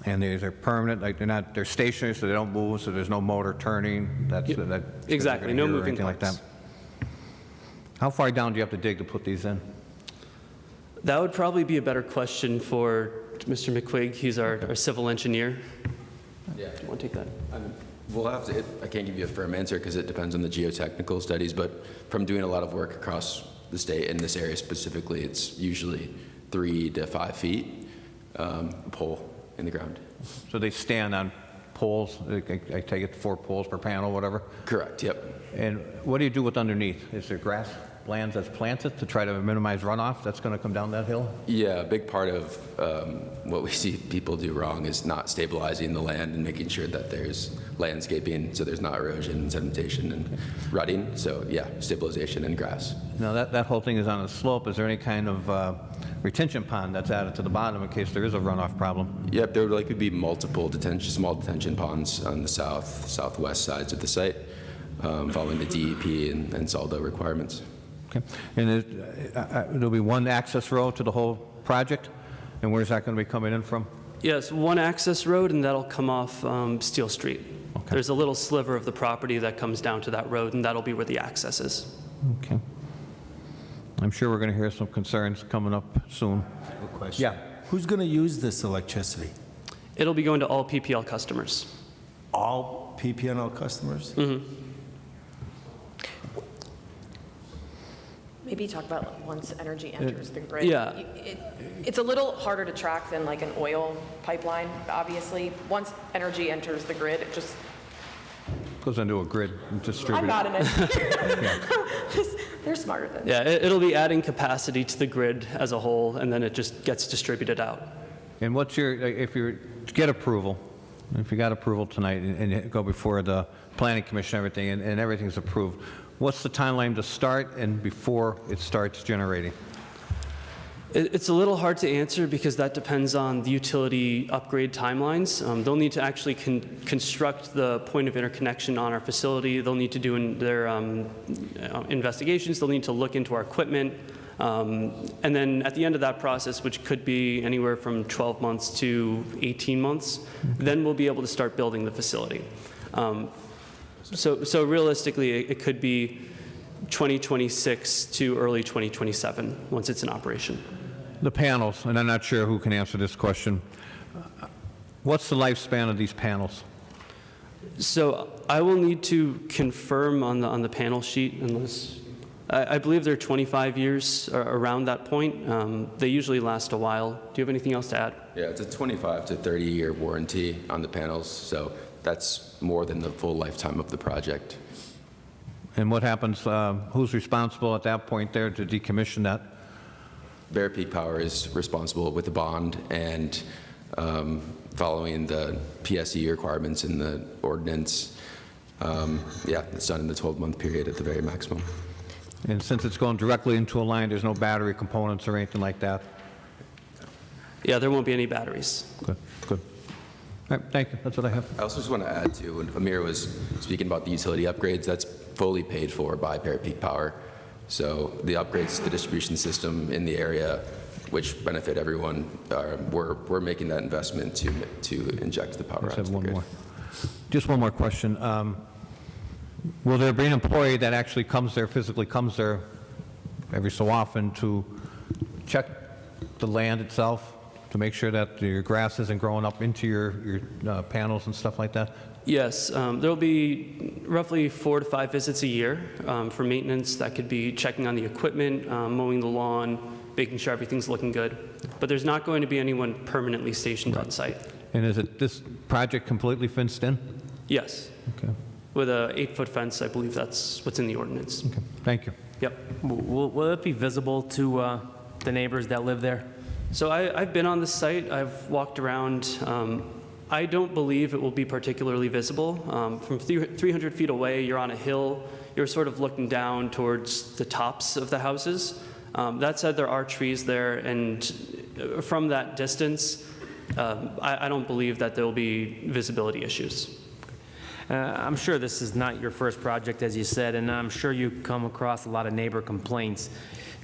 And these are permanent, like they're stationary, so they don't move, so there's no motor turning? Exactly, no moving like that. How far down do you have to dig to put these in? That would probably be a better question for Mr. McQuigg. He's our civil engineer. Yeah. Do you want to take that? We'll have to, I can't give you a firm answer because it depends on the geotechnical studies, but from doing a lot of work across the state in this area specifically, it's usually 3 to 5 feet pole in the ground. So they stand on poles, I take it 4 poles per panel, whatever? Correct, yep. And what do you do with underneath? Is there grass lands that's planted to try to minimize runoff that's going to come down that hill? Yeah, a big part of what we see people do wrong is not stabilizing the land and making sure that there's landscaping so there's not erosion, sedimentation, and rutting. So yeah, stabilization and grass. Now that whole thing is on a slope. Is there any kind of retention pond that's added to the bottom in case there is a runoff problem? Yep, there would likely be multiple small detention ponds on the southwest sides of the site, following the DEP and SALDO requirements. Okay. And there'll be one access road to the whole project? And where's that going to be coming in from? Yes, one access road, and that'll come off Steel Street. Okay. There's a little sliver of the property that comes down to that road, and that'll be where the access is. Okay. I'm sure we're going to hear some concerns coming up soon. Good question. Yeah. Who's going to use this electricity? It'll be going to all PPL customers. All PPL customers? Mm-hmm. Maybe talk about once energy enters the grid. Yeah. It's a little harder to track than like an oil pipeline, obviously. Once energy enters the grid, it just... Goes into a grid and distributed. I'm not an engineer. They're smarter than me. Yeah, it'll be adding capacity to the grid as a whole, and then it just gets distributed out. And what's if you get approval, if you got approval tonight and you go before the Planning Commission and everything, and everything's approved, what's the timeline to start and before it starts generating? It's a little hard to answer because that depends on the utility upgrade timelines. They'll need to actually construct the point of interconnection on our facility. They'll need to do their investigations. They'll need to look into our equipment. And then at the end of that process, which could be anywhere from 12 months to 18 months, then we'll be able to start building the facility. So realistically, it could be 2026 to early 2027 once it's in operation. The panels, and I'm not sure who can answer this question. What's the lifespan of these panels? So I will need to confirm on the panel sheet, unless I believe they're 25 years or around that point. They usually last a while. Do you have anything else to add? Yeah, it's a 25 to 30-year warranty on the panels, so that's more than the full lifetime of the project. And what happens, who's responsible at that point there to decommission that? Bear Peak Power is responsible with the bond and following the PSE requirements in the ordinance. Yeah, it's done in the 12-month period at the very maximum. And since it's going directly into a line, there's no battery components or anything like that? Yeah, there won't be any batteries. Good, good. All right, thank you, that's what I have. I also just want to add to, when Amir was speaking about the utility upgrades, that's fully paid for by Bear Peak Power. So the upgrades to the distribution system in the area, which benefit everyone, we're making that investment to inject the power Let's out have to the one grid. more. Just one more question. Will there be an employee that actually comes there, physically comes there every so often to check the land itself, to make sure that your grass isn't growing up into your panels and stuff like that? Yes, there'll be roughly 4 to 5 visits a year for maintenance. That could be checking on the equipment, mowing the lawn, making sure everything's looking good. But there's not going to be anyone permanently stationed on site. And is it this project completely fenced in? Yes. Okay. With a 8-foot fence, I believe that's what's in the ordinance. Okay. Thank you. Yep. Will it be visible to the neighbors that live there? So I've been on the site. I've walked around. I don't believe it will be particularly visible. From 300 feet away, you're on a hill. You're sort of looking down towards the tops of the houses. That said, there are trees there, and from that distance, I don't believe that there will be visibility issues. I'm sure this is not your first project, as you said, and I'm sure you come across a lot of neighbor complaints.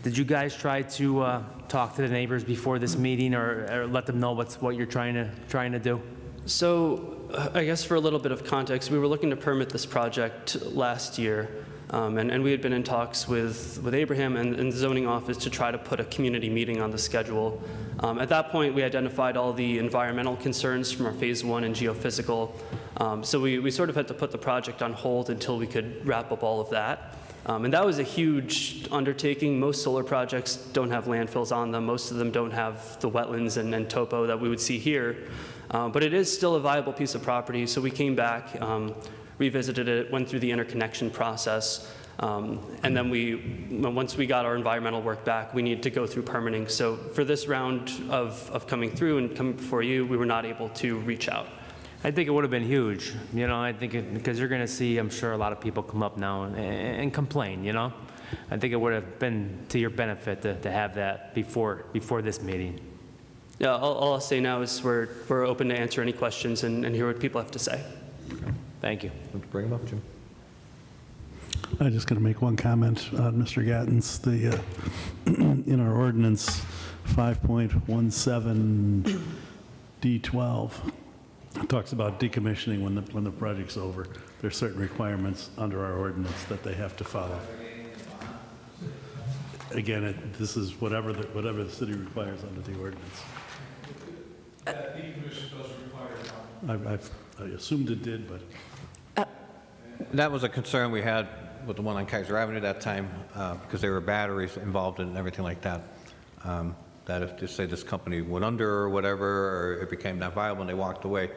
Did you guys try to talk to the neighbors before this meeting, or let them know what you're trying to do? So I guess for a little bit of context, we were looking to permit this project last year, and we had been in talks with Abraham and the zoning office to try to put a community meeting on the schedule. At that point, we identified all the environmental concerns from our phase 1 and geophysical. So we sort of had to put the project on hold until we could wrap up all of that. And that was a huge undertaking. Most solar projects don't have landfills on them. Most of them don't have the wetlands and topo that we would see here. But it is still a viable piece of property. So we came back, revisited it, went through the interconnection process. And then once we got our environmental work back, we needed to go through permitting. So for this round of coming through and coming before you, we were not able to reach out. I think it would have been huge, I think because you're going to see, I'm sure, a lot of people come up now and complain, I think it would have been to your benefit to have that before this meeting. Yeah, all I'll say now is we're open to answer any questions and hear what people have to say. Thank you. Bring them up, Jim. I'm just going to make one comment on Mr. Gattens. In our ordinance 5.17 D12, it talks about decommissioning when the project's over. There's certain requirements under our ordinance that they have to follow. Again, this is whatever the city requires under the ordinance. That decommission does require I assumed it did, but That was a concern we had with the one on Kaiser Avenue that time, because there were batteries involved in it and everything like that. That if, just say this company went under or whatever, or it became not viable and they walked away,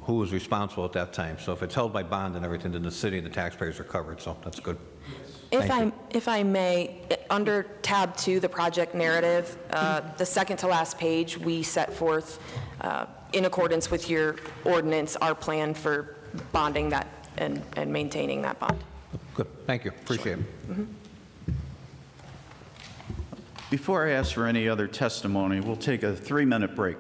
who was responsible at that time? So if it's held by bond and everything, then the city and the taxpayers are covered, so that's good. If I may, under tab 2, the project narrative, the second to last page, we set forth, in accordance with your ordinance, our plan for bonding that and maintaining that bond. Good, thank you, appreciate it. Before I ask for any other testimony, we'll take a 3-minute break.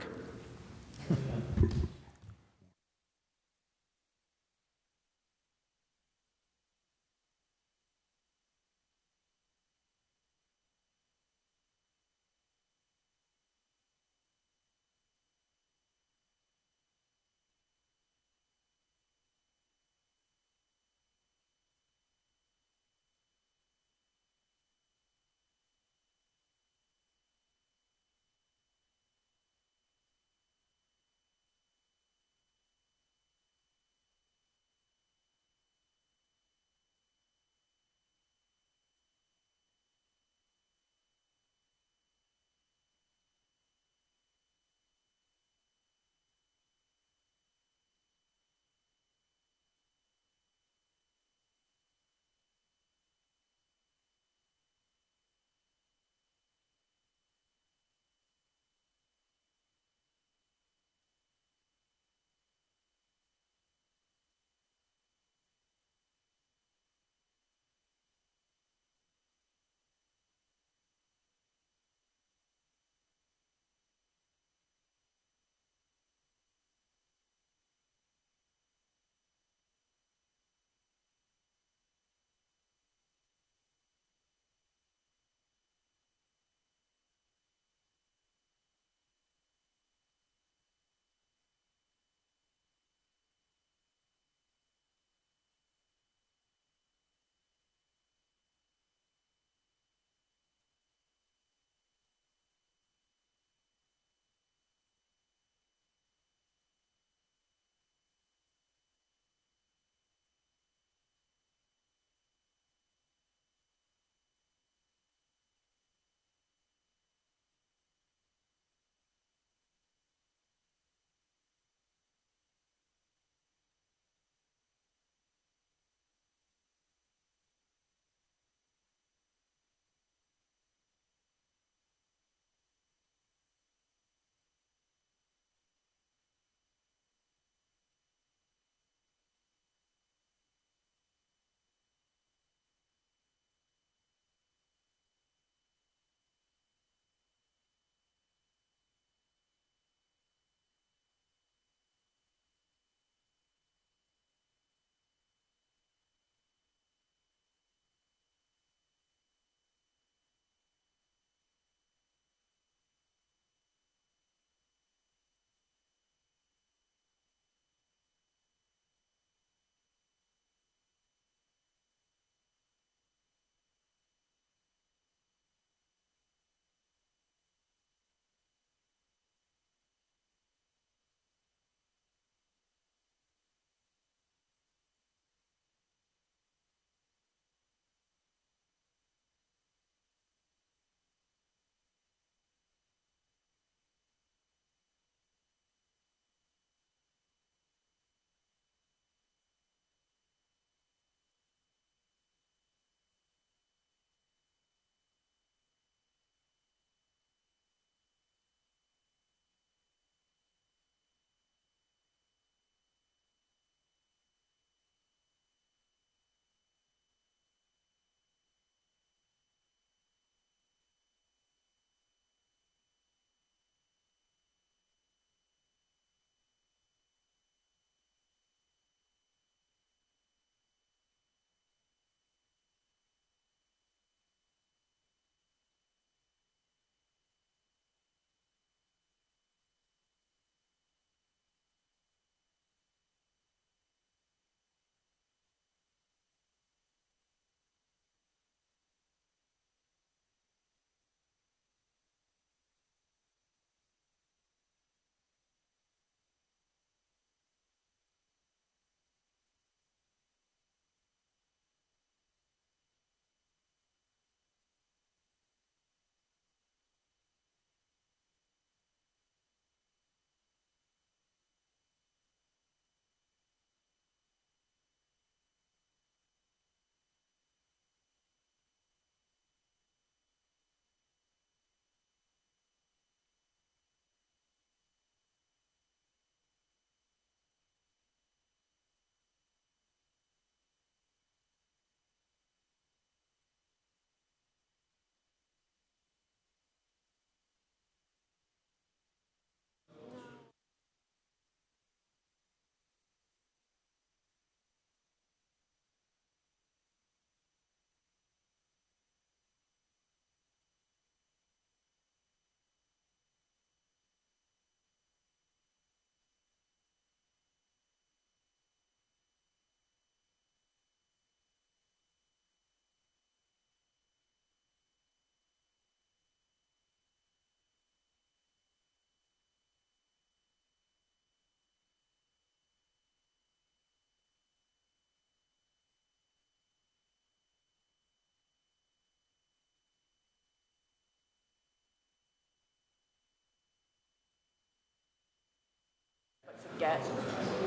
get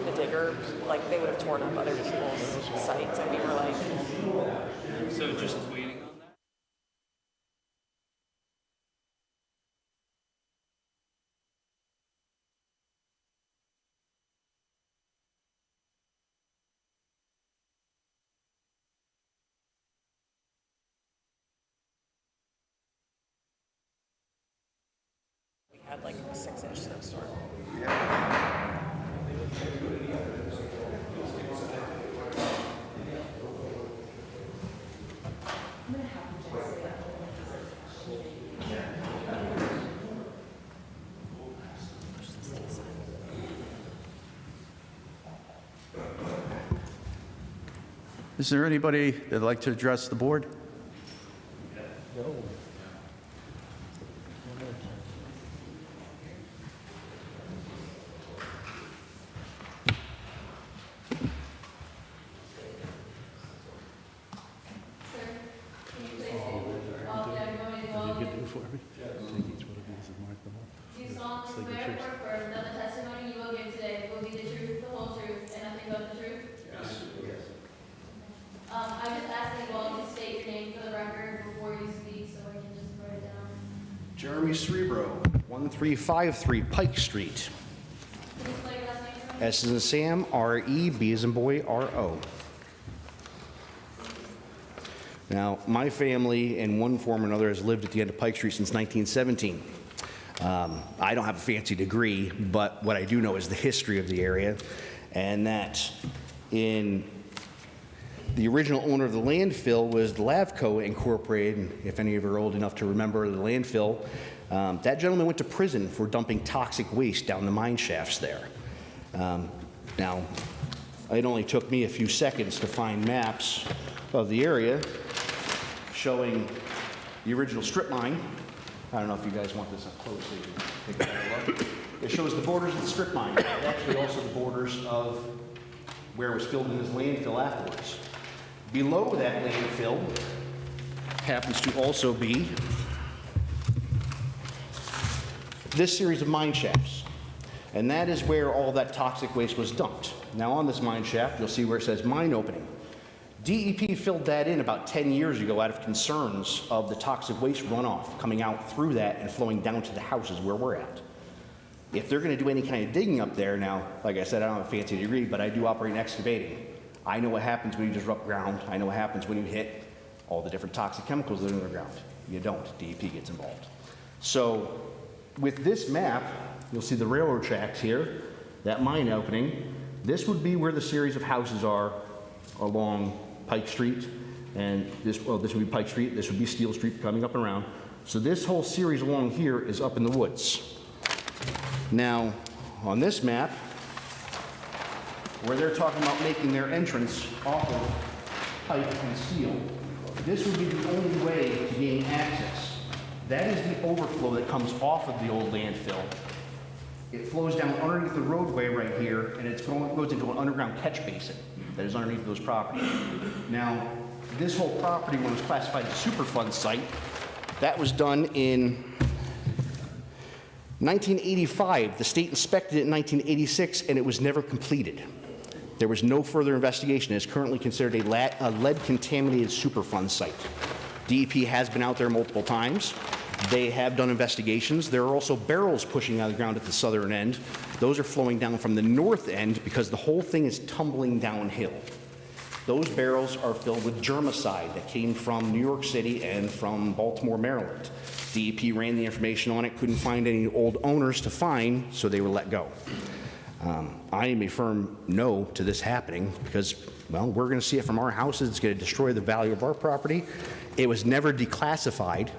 the digger, like, they would have torn up other people's sites, and we were like, So just waiting on that? we had like a 6-inch snowstorm. Is there anybody that'd like to address the board? Do you solemnly swear or affirm that the testimony you will give today will be the truth, the whole truth, and nothing but the truth? Yes. I just ask that you all just state your name for the record before you speak, so I can just write it down. Jeremy Cerebro, 1353 Pike Street. Can you spell your last name for me? S as in Sam, R-E, B as in boy, R-O. Now, my family, in one form or another, has lived at the end of Pike Street since 1917. I don't have a fancy degree, but what I do know is the history of the area, and that in the original owner of the landfill was the Lavco Incorporated, and if any of you are old enough to remember the landfill, that gentleman went to prison for dumping toxic waste down the mine shafts there. Now, it only took me a few seconds to find maps of the area showing the original strip mine. I don't know if you guys want this up close so you can take a better look. It shows the borders of the strip mine, and actually also the borders of where it was filled in this landfill afterwards. Below that landfill happens to also be this series of mine shafts, and that is where all that toxic waste was dumped. Now on this mine shaft, you'll see where it says mine opening. DEP filled that in about 10 years ago out of concerns of the toxic waste runoff coming out through that and flowing down to the houses where we're at. If they're going to do any kind of digging up there now, like I said, I don't have a fancy degree, but I do operate in excavating. I know what happens when you disrupt ground. I know what happens when you hit all the different toxic chemicals that are in the ground. You don't. DEP gets involved. So with this map, you'll see the railroad tracks here, that mine opening. This would be where the series of houses are along Pike Street, and this would be Pike Street, this would be Steel Street coming up and around. So this whole series along here is up in the woods. Now, on this map, where they're talking about making their entrance off of Pike and Steel, this would be the only way to gain access. That is the overflow that comes off of the old landfill. It flows down underneath the roadway right here, and it goes into an underground catch basin that is underneath those properties. Now, this whole property, when it was classified as a Superfund site, that was done in 1985. The state inspected it in 1986, and it was never completed. There was no further investigation. It is currently considered a lead-contaminated Superfund site. DEP has been out there multiple times. They have done investigations. There are also barrels pushing out of the ground at the southern end. Those are flowing down from the north end because the whole thing is tumbling downhill. Those barrels are filled with germicide that came from New York City and from Baltimore, Maryland. DEP ran the information on it, couldn't find any old owners to fine, so they were let go. I am a firm no to this happening because, well, we're going to see it from our houses. It's going to destroy the value of our property. It was never declassified,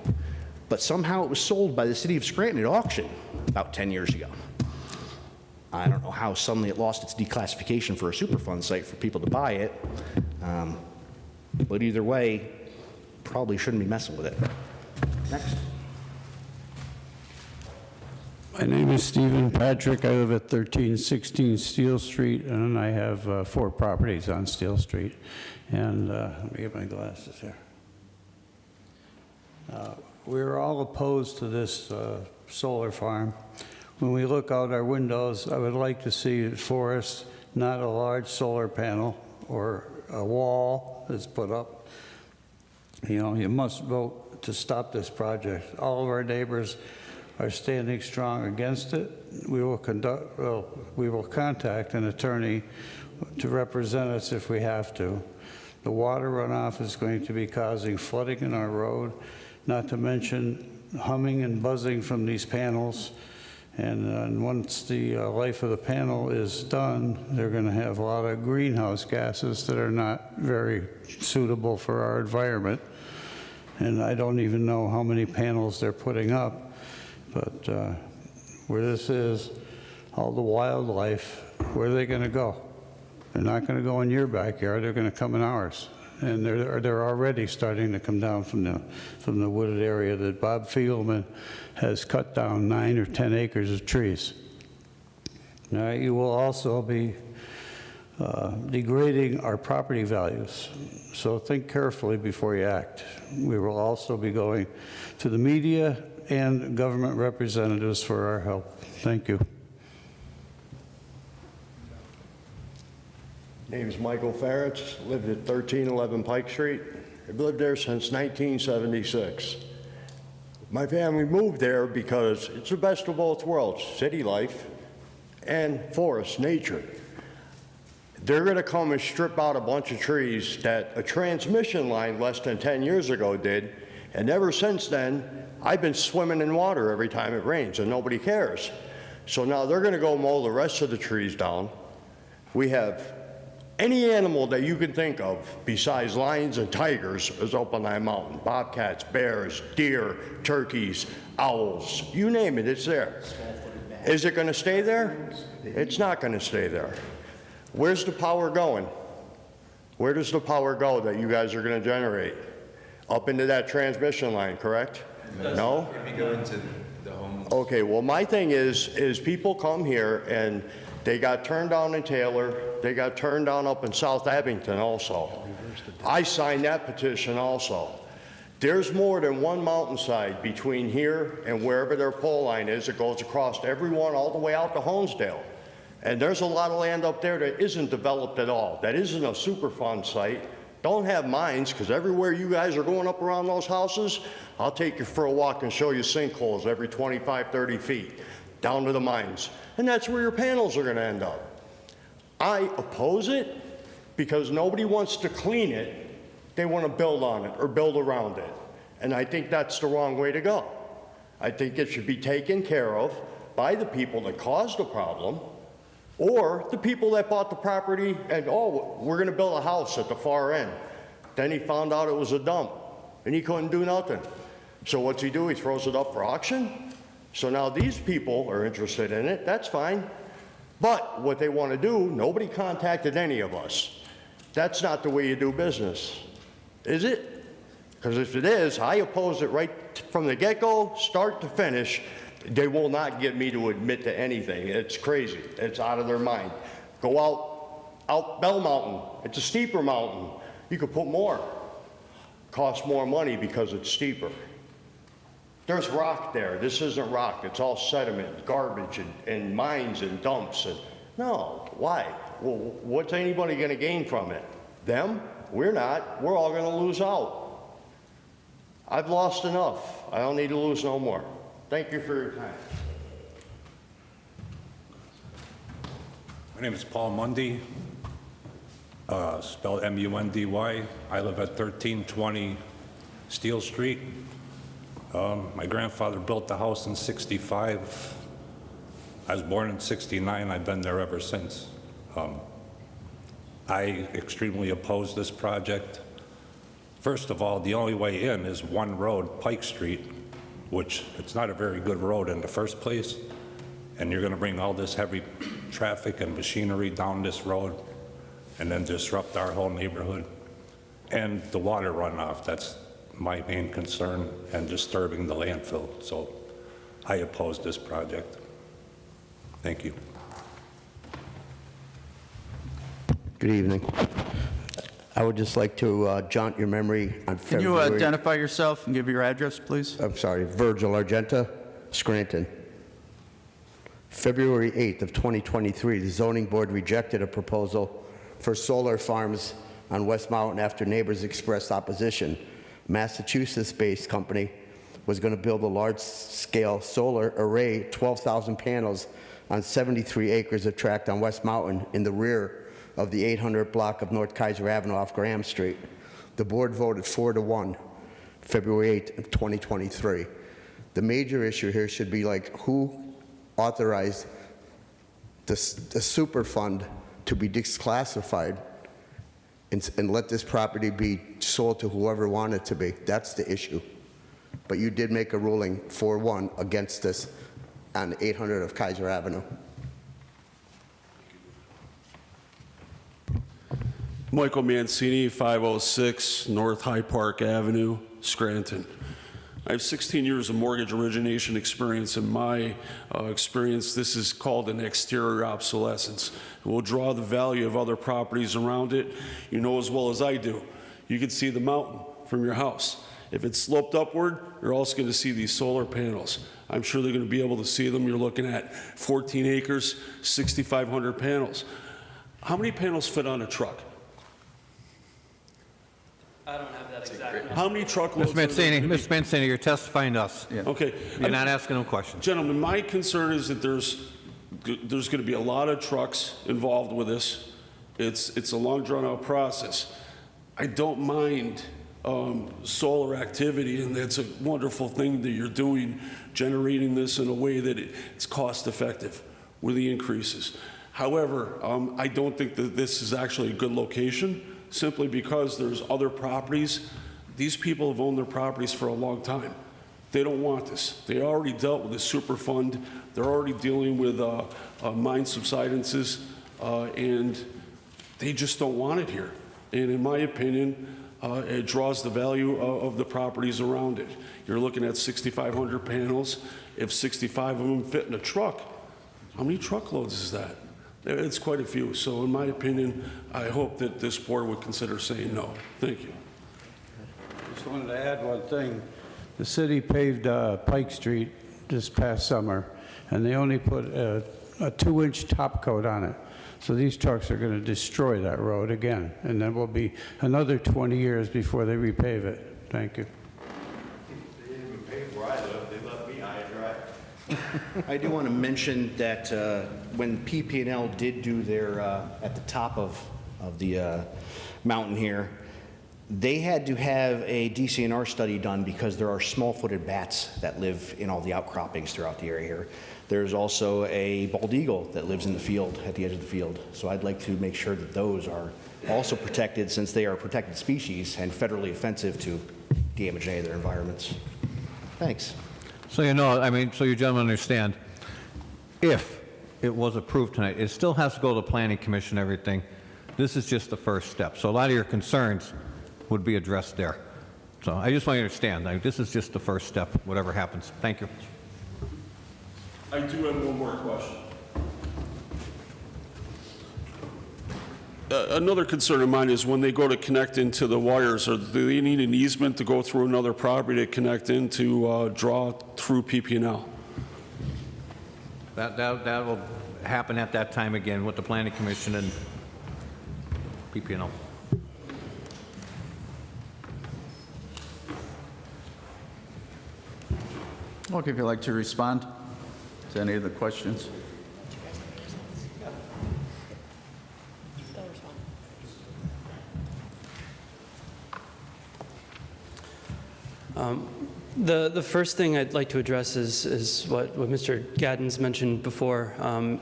but somehow it was sold by the city of Scranton at auction about 10 years ago. I don't know how suddenly it lost its declassification for a Superfund site for people to buy it, but either way, probably shouldn't be messing with it. Next. My name is Stephen Patrick. I live at 1316 Steel Street, and I have 4 properties on Steel Street. And let me get my glasses here. We're all opposed to this solar farm. when we look out our windows, I would like to see forest, not a large solar panel or a wall that's put up. You know, you must vote to stop this project. All of our neighbors are standing strong against it. We will contact an attorney to represent us if we have to. The water runoff is going to be causing flooding in our road, not to mention humming and buzzing from these panels. And once the life of the panel is done, they're going to have a lot of greenhouse gases that are not very suitable for our environment. And I don't even know how many panels they're putting up. But where this is, all the wildlife, where are they going to go? They're not going to go in your backyard. They're going to come in ours. And they're already starting to come down from the wooded area that Bob Fiegelman has cut down 9 or 10 acres of trees. All right, you will also be degrading our property values. So think carefully before you act. We will also be going to the media and government representatives for our help. Thank you. Name's Michael Ferretz, lived at 1311 Pike Street. I've lived there since 1976. My family moved there because it's the best of both worlds, city life and forest, nature. They're gonna come and strip out a bunch of trees that a transmission line less than 10 years ago did, and ever since then, I've been swimming in water every time it rains, and nobody cares. So now they're gonna go mow the rest of the trees down. We have any animal that you can think of besides lions and tigers is up on that mountain. Bobcats, bears, deer, turkeys, owls, you name it, it's there. Is it gonna stay there? It's not gonna stay there. Where's the power going? Where does the power go that you guys are gonna generate? Up into that transmission line, correct? No? Maybe go into the homes. Okay, well, my thing is people come here and they got turned down in Taylor, they got turned down up in South Abington also. I signed that petition also. There's more than one mountainside between here and wherever their pole line is. It goes across everyone all the way out to Honesdale. And there's a lot of land up there that isn't developed at all. That isn't a Superfund site. Don't have mines, because everywhere you guys are going up around those houses, I'll take you for a walk and show you sinkholes every 25, 30 feet down to the mines. And that's where your panels are going to end up. I oppose it because nobody wants to clean it. They want to build on it or build around it. And I think that's the wrong way to go. I think it should be taken care of by the people that caused the problem, or the people that bought the property and, oh, we're going to build a house at the far end. Then he found out it was a dump and he couldn't do nothing. So what's he do? He throws it up for auction? So now these people are interested in it, that's fine. But what they want to do, nobody contacted any of us. That's not the way you do business, is it? Because if it is, I oppose it right from the get-go, start to finish. They will not get me to admit to anything. It's crazy, it's out of their mind. Go out Bell Mountain, it's a steeper mountain. You could put more, costs more money because it's steeper. There's rock there. This isn't rock. It's all sediment, garbage, and mines and dumps. And no, why? Well, what's anybody going to gain from it? Them? We're not. We're all going to lose out. I've lost enough. I don't need to lose no more. Thank you for your time. My name is Paul Mundy, spelled M-U-N-D-Y. I live at 1320 Steel Street. My grandfather built the house in '65. I was born in '69. I've been there ever since. I extremely oppose this project. First of all, the only way in is one road, Pike Street, which it's not a very good road in the first place. And you're going to bring all this heavy traffic and machinery down this road and then disrupt our whole neighborhood. And the water runoff, that's my main concern, and disturbing the landfill. So I oppose this project. Thank you. Good evening. I would just like to jaunt your memory on Can you February... identify yourself and give your address, please? I'm sorry, Virgil Argenta, Scranton. February 8th of 2023, the zoning board rejected a proposal for solar farms on West Mountain after neighbors expressed opposition. A Massachusetts-based company was going to build a large-scale solar array, 12,000 panels, on 73 acres of tract on West Mountain in the rear of the 800 block of North Kaiser Avenue off Graham Street. The board voted 4-1, February 8th of 2023. The major issue here should be like who authorized the super fund to be declassified and let this property be sold to whoever wanted it to be. That's the issue. But you did make a ruling 4-1 against this on 800 of Kaiser Avenue. Michael Mancini, 506 North Hyde Park Avenue, Scranton. I have 16 years of mortgage origination experience. In my experience, this is called an exterior obsolescence. It will draw the value of other properties around it. You know as well as I do. You can see the mountain from your house. If it's sloped upward, you're also going to see these solar panels. I'm sure they're going to be able to see them. You're looking at 14 acres, 6,500 panels. How many panels fit on a truck? I don't have that exact number. How many truckloads? Ms. Mancini, you're testifying to us. Okay. You're not asking them questions. Gentlemen, my concern is that there's going to be a lot of trucks involved with this. It's a long, drawn-out process. I don't mind solar activity, and that's a wonderful thing that you're doing, generating this in a way that it's cost-effective with the increases. However, I don't think that this is actually a good location, simply because there's other properties. These people have owned their properties for a long time. They don't want this. They already dealt with the super fund. They're already dealing with mine subsidences, and they just don't want it here. And in my opinion, it draws the value of the properties around it. You're looking at 6,500 panels. If 65 of them fit in a truck, how many truckloads is that? It's quite a few. So in my opinion, I hope that this board would consider saying no. Thank you. Just wanted to add one thing. The city paved Pike Street this past summer, and they only put a 2-inch top coat on it. So these trucks are going to destroy that road again, and then will be another 20 years before they repave it. Thank you. They didn't even pave where I live. They left me high and dry. I do want to mention that when PP&L did do their, at the top of the mountain here, they had to have a DCNR study done because there are small-footed bats that live in all the outcroppings throughout the area here. There's also a bald eagle that lives in the field, at the edge of the field. So I'd like to make sure that those are also protected, since they are protected species and federally offensive to damage any of their environments. Thanks. So you know, I mean, so you gentlemen understand, if it was approved tonight, it still has to go to the Planning Commission, everything. This is just the first step. So a lot of your concerns would be addressed there. So I just want you to understand, like, this is just the first step, whatever happens. Thank you. I do have one more question. Another concern of mine is when they go to connect into the wires, do they need an easement to go through another property to connect in to draw through PP&L? That will happen at that time again with the Planning Commission and PP&L. Okay, if you'd like to respond to any of the questions. The first thing I'd like to address is what Mr. Gattens mentioned before.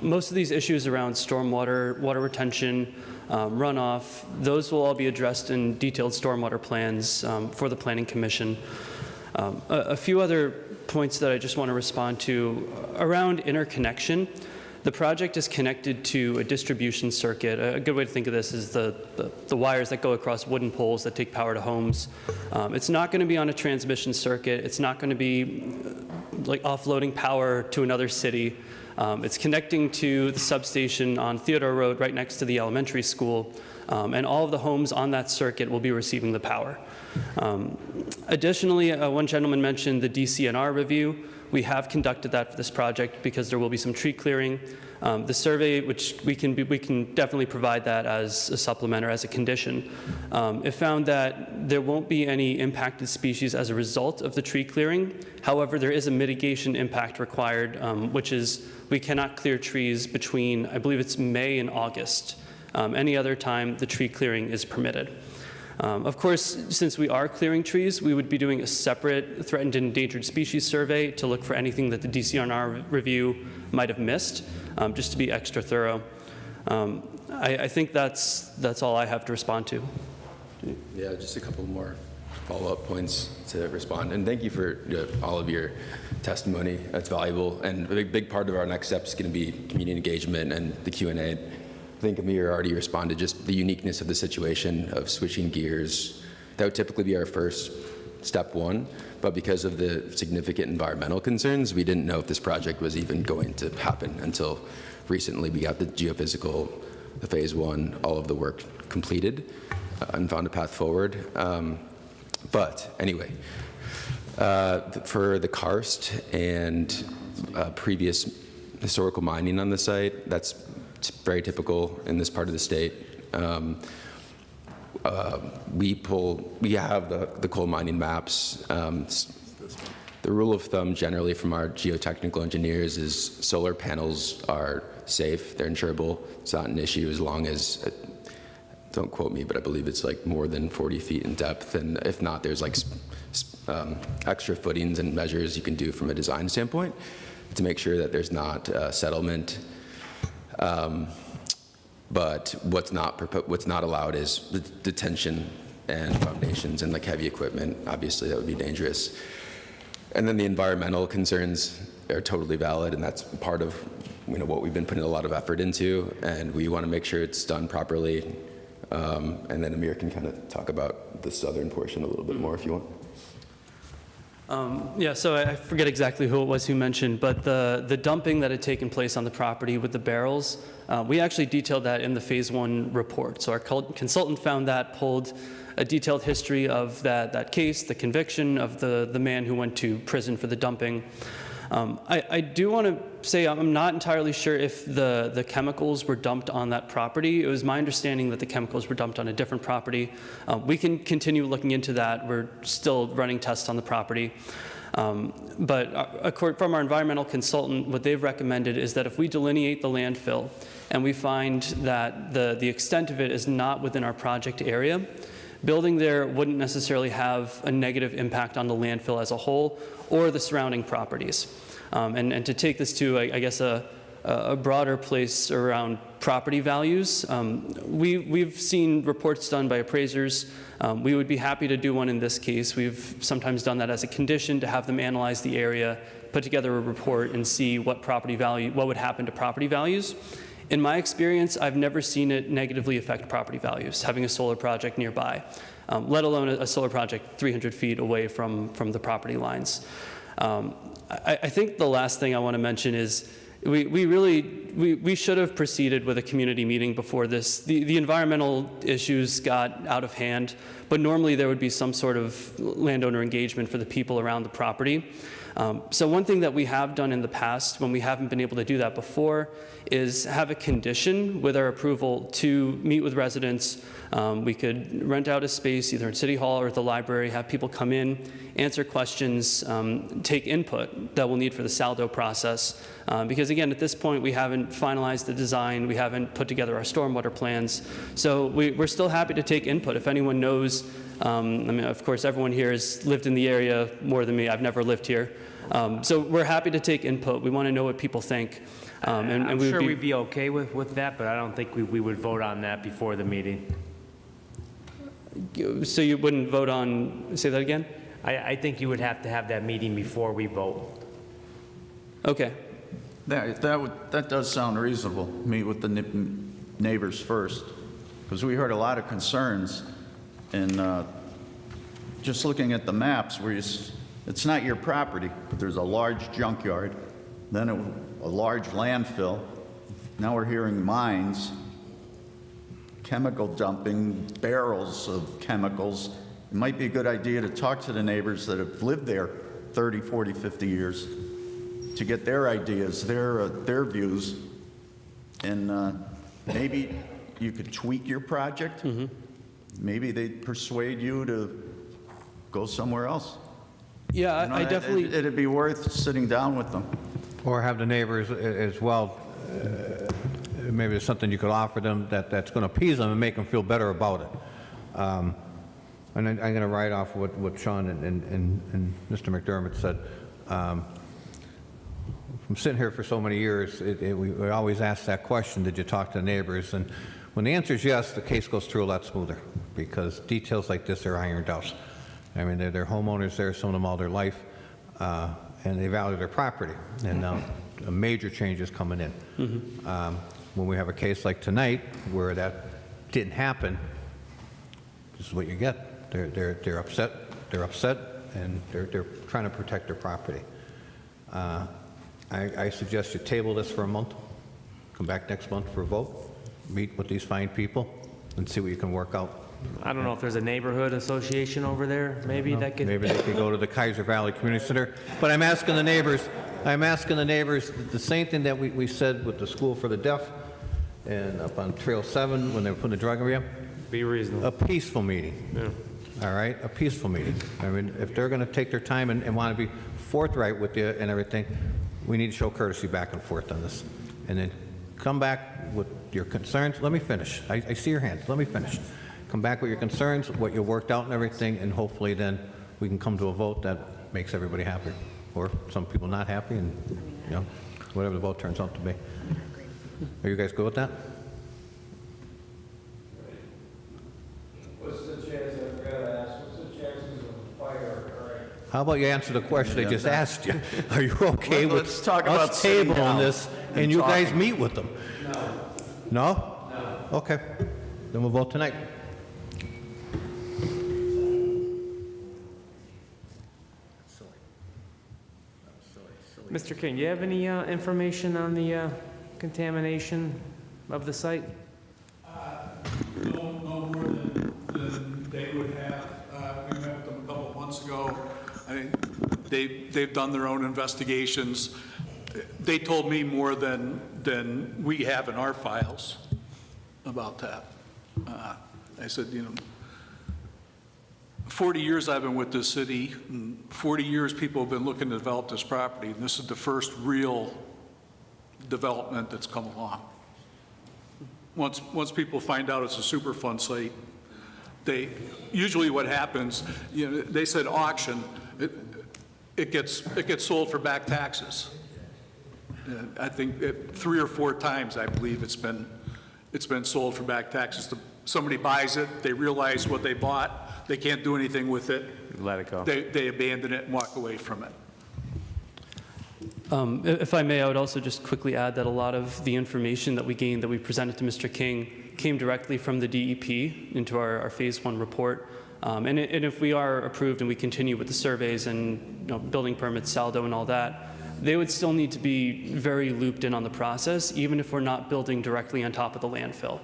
Most of these issues around stormwater, water retention, runoff, those will all be addressed in detailed stormwater plans for the Planning Commission. A few other points that I just want to respond to around interconnection. The project is connected to a distribution circuit. A good way to think of this is the wires that go across wooden poles that take power to homes. It's not going to be on a transmission circuit. It's not going to be like offloading power to another city. It's connecting to the substation on Theodore Road right next to the elementary school. And all of the homes on that circuit will be receiving the power. Additionally, one gentleman mentioned the DCNR review. We have conducted that for this project because there will be some tree clearing. The survey, which we can definitely provide that as a supplement or as a condition, it found that there won't be any impacted species as a result of the tree clearing. However, there is a mitigation impact required, which is we cannot clear trees between, I believe it's May and August. Any other time, the tree clearing is permitted. Of course, since we are clearing trees, we would be doing a separate threatened and endangered species survey to look for anything that the DCNR review might have missed, just to be extra thorough. I think that's all I have to respond to. Yeah, just a couple more follow-up points to respond. And thank you for all of your testimony. That's valuable. And a big part of our next step is going to be community engagement and the Q&A. I think Amir already responded, just the uniqueness of the situation of switching gears. That would typically be our first step one, but because of the significant environmental concerns, we didn't know if this project was even going to happen until recently. We got the geophysical, the phase one, all of the work completed and found a path forward. But anyway, for the karst and previous historical mining on the site, that's very typical in this part of the state. We have the coal mining maps. The rule of thumb generally from our geotechnical engineers is solar panels are safe, they're insurable. It's not an issue as long as, don't quote me, but I believe it's like more than 40 feet in depth. And if not, there's like extra footings and measures you can do from a design standpoint to make sure that there's not settlement. But what's not allowed is the detention and foundations and like heavy equipment. Obviously, that would be dangerous. And then the environmental concerns are totally valid, and that's part of what we've been putting a lot of effort into, and we want to make sure it's done properly. And then Amir can kind of talk about the southern portion a little bit more if you want. Yeah, so I forget exactly who it was who mentioned, but the dumping that had taken place on the property with the barrels, we actually detailed that in the phase one report. So our consultant found that, pulled a detailed history of that case, the conviction of the man who went to prison for the dumping. I do want to say I'm not entirely sure if the chemicals were dumped on that property. It was my understanding that the chemicals were dumped on a different property. We can continue looking into that. We're still running tests on the property. But from our environmental consultant, what they've recommended is that if we delineate the landfill and we find that the extent of it is not within our project area, building there wouldn't necessarily have a negative impact on the landfill as a whole or the surrounding properties. And to take this to, I guess, a broader place around property values, we've seen reports done by appraisers. We would be happy to do one in this case. We've sometimes done that as a condition to have them analyze the area, put together a report, and see what would happen to property values. In my experience, I've never seen it negatively affect property values, having a solar project nearby, let alone a solar project 300 feet away from the property lines. I think the last thing I want to mention is we should have proceeded with a community meeting before this. The environmental issues got out of hand, but normally there would be some sort of landowner engagement for the people around the property. So one thing that we have done in the past when we haven't been able to do that before is have a condition with our approval to meet with residents. We could rent out a space either in City Hall or at the library, have people come in, answer questions, take input that we'll need for the SALDO process. Because again, at this point, we haven't finalized the design, we haven't put together our stormwater plans. So we're still happy to take input. If anyone knows, I mean, of course, everyone here has lived in the area more than me. I've never lived here. So we're happy to take input. We want to know what people think. I'm sure we'd be okay with that, but I don't think we would vote on that before the meeting. So you wouldn't vote on, say that again? I think you would have to have that meeting before we vote. Okay. That does sound reasonable. Meet with the neighbors first, because we heard a lot of concerns, and just looking at the maps, it's not your property, but there's a large junkyard, then a large landfill. Now we're hearing mines, chemical dumping, barrels of chemicals. It might be a good idea to talk to the neighbors that have lived there 30, 40, 50 years to get their ideas, their views, and maybe you could tweak your project. Maybe they'd persuade you to go somewhere else. Yeah, You know, I definitely... It'd be worth sitting down with them. Or have the neighbors as well, maybe there's something you could offer them that's going to appease them and make them feel better about it. And I'm going to write off what Shawn and Mr. McDermott said. From sitting here for so many years, we always ask that question, did you talk to the neighbors? And when the answer is yes, the case goes through a lot smoother, because details like this are ironed out. I mean, they're homeowners there, some of them all their life, and they value their property. And now a major change is coming in. When we have a case like tonight where that didn't happen, this is what you get. They're upset, and they're trying to protect their property. I suggest you table this for a month, come back next month for a vote, meet with these fine people, and see what you can work out. I don't know if there's a neighborhood association over there, maybe that could... Maybe they could go to the Kaiser Valley Community Center. But I'm asking the neighbors the same thing that we said with the school for the deaf and up on Trail 7 when they were putting the drug area. Be reasonable. A peaceful meeting. Yeah. All right? A peaceful meeting. I mean, if they're going to take their time and want to be forthright with you and everything, we need to show courtesy back and forth on this. And then come back with your concerns. Let me finish. I see your hand. Let me finish. Come back with your concerns, what you worked out and everything, and hopefully then we can come to a vote that makes everybody happy. Or some people not happy, and you know, whatever the vote turns out to be. Are you guys good with that? What's the chance, I've got to ask, what's the chances of a fire occurring? How about you answer the question I just asked you? Are you okay with Let's talk about us sitting tabling down this and and you guys talking. meet with them? No. No? No. Okay. Then we'll vote tonight. Mr. King, do you have any information on the contamination of the site? No more than they would have. We met with them a couple of months ago. I mean, they've done their own investigations. They told me more than we have in our files about that. I said, you know, 40 years I've been with this city, and 40 years people have been looking to develop this property, and this is the first real development that's come along. Once people find out it's a Superfund site, usually what happens, you know, they said auction, it gets sold for back taxes. I think 3 or 4 times, I believe it's been sold for back taxes. Somebody buys it, they realize what they bought, they can't do anything with it. Let it go. They abandon it and walk away from it. If I may, I would also just quickly add that a lot of the information that we gained, that we presented to Mr. King, came directly from the DEP into our Phase 1 report. And if we are approved and we continue with the surveys and building permits, saldo and all that, they would still need to be very looped in on the process, even if we're not building directly on top of the landfill.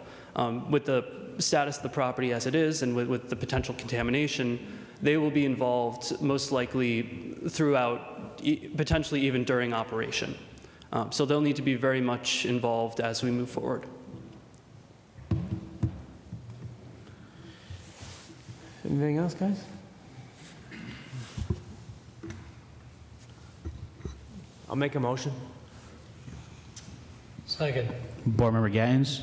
With the status of the property as it is and with the potential contamination, they will be involved most likely throughout, potentially even during operation. So they'll need to be very much involved as we move forward. Anything else, guys? I'll make a motion. Second. Board Member Gattens?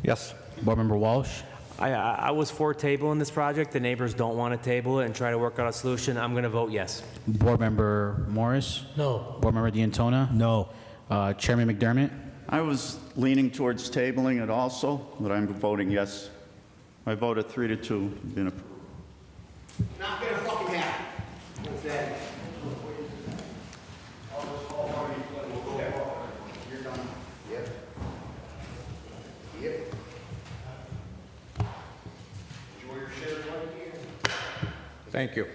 Yes. Board Member Walsh? I was for tabling this project. The neighbors don't want to table it and try to work out a solution. I'm going to vote yes. Board Member Morris? No. Board Member DeAntona? No. Chairman McDermott? I was leaning towards tabling it also, but I'm voting yes. My vote at 3-2. Been approved. Not gonna fucking happen. What's that? You're done. Yep. Yep. Enjoy your share right here. Thank you.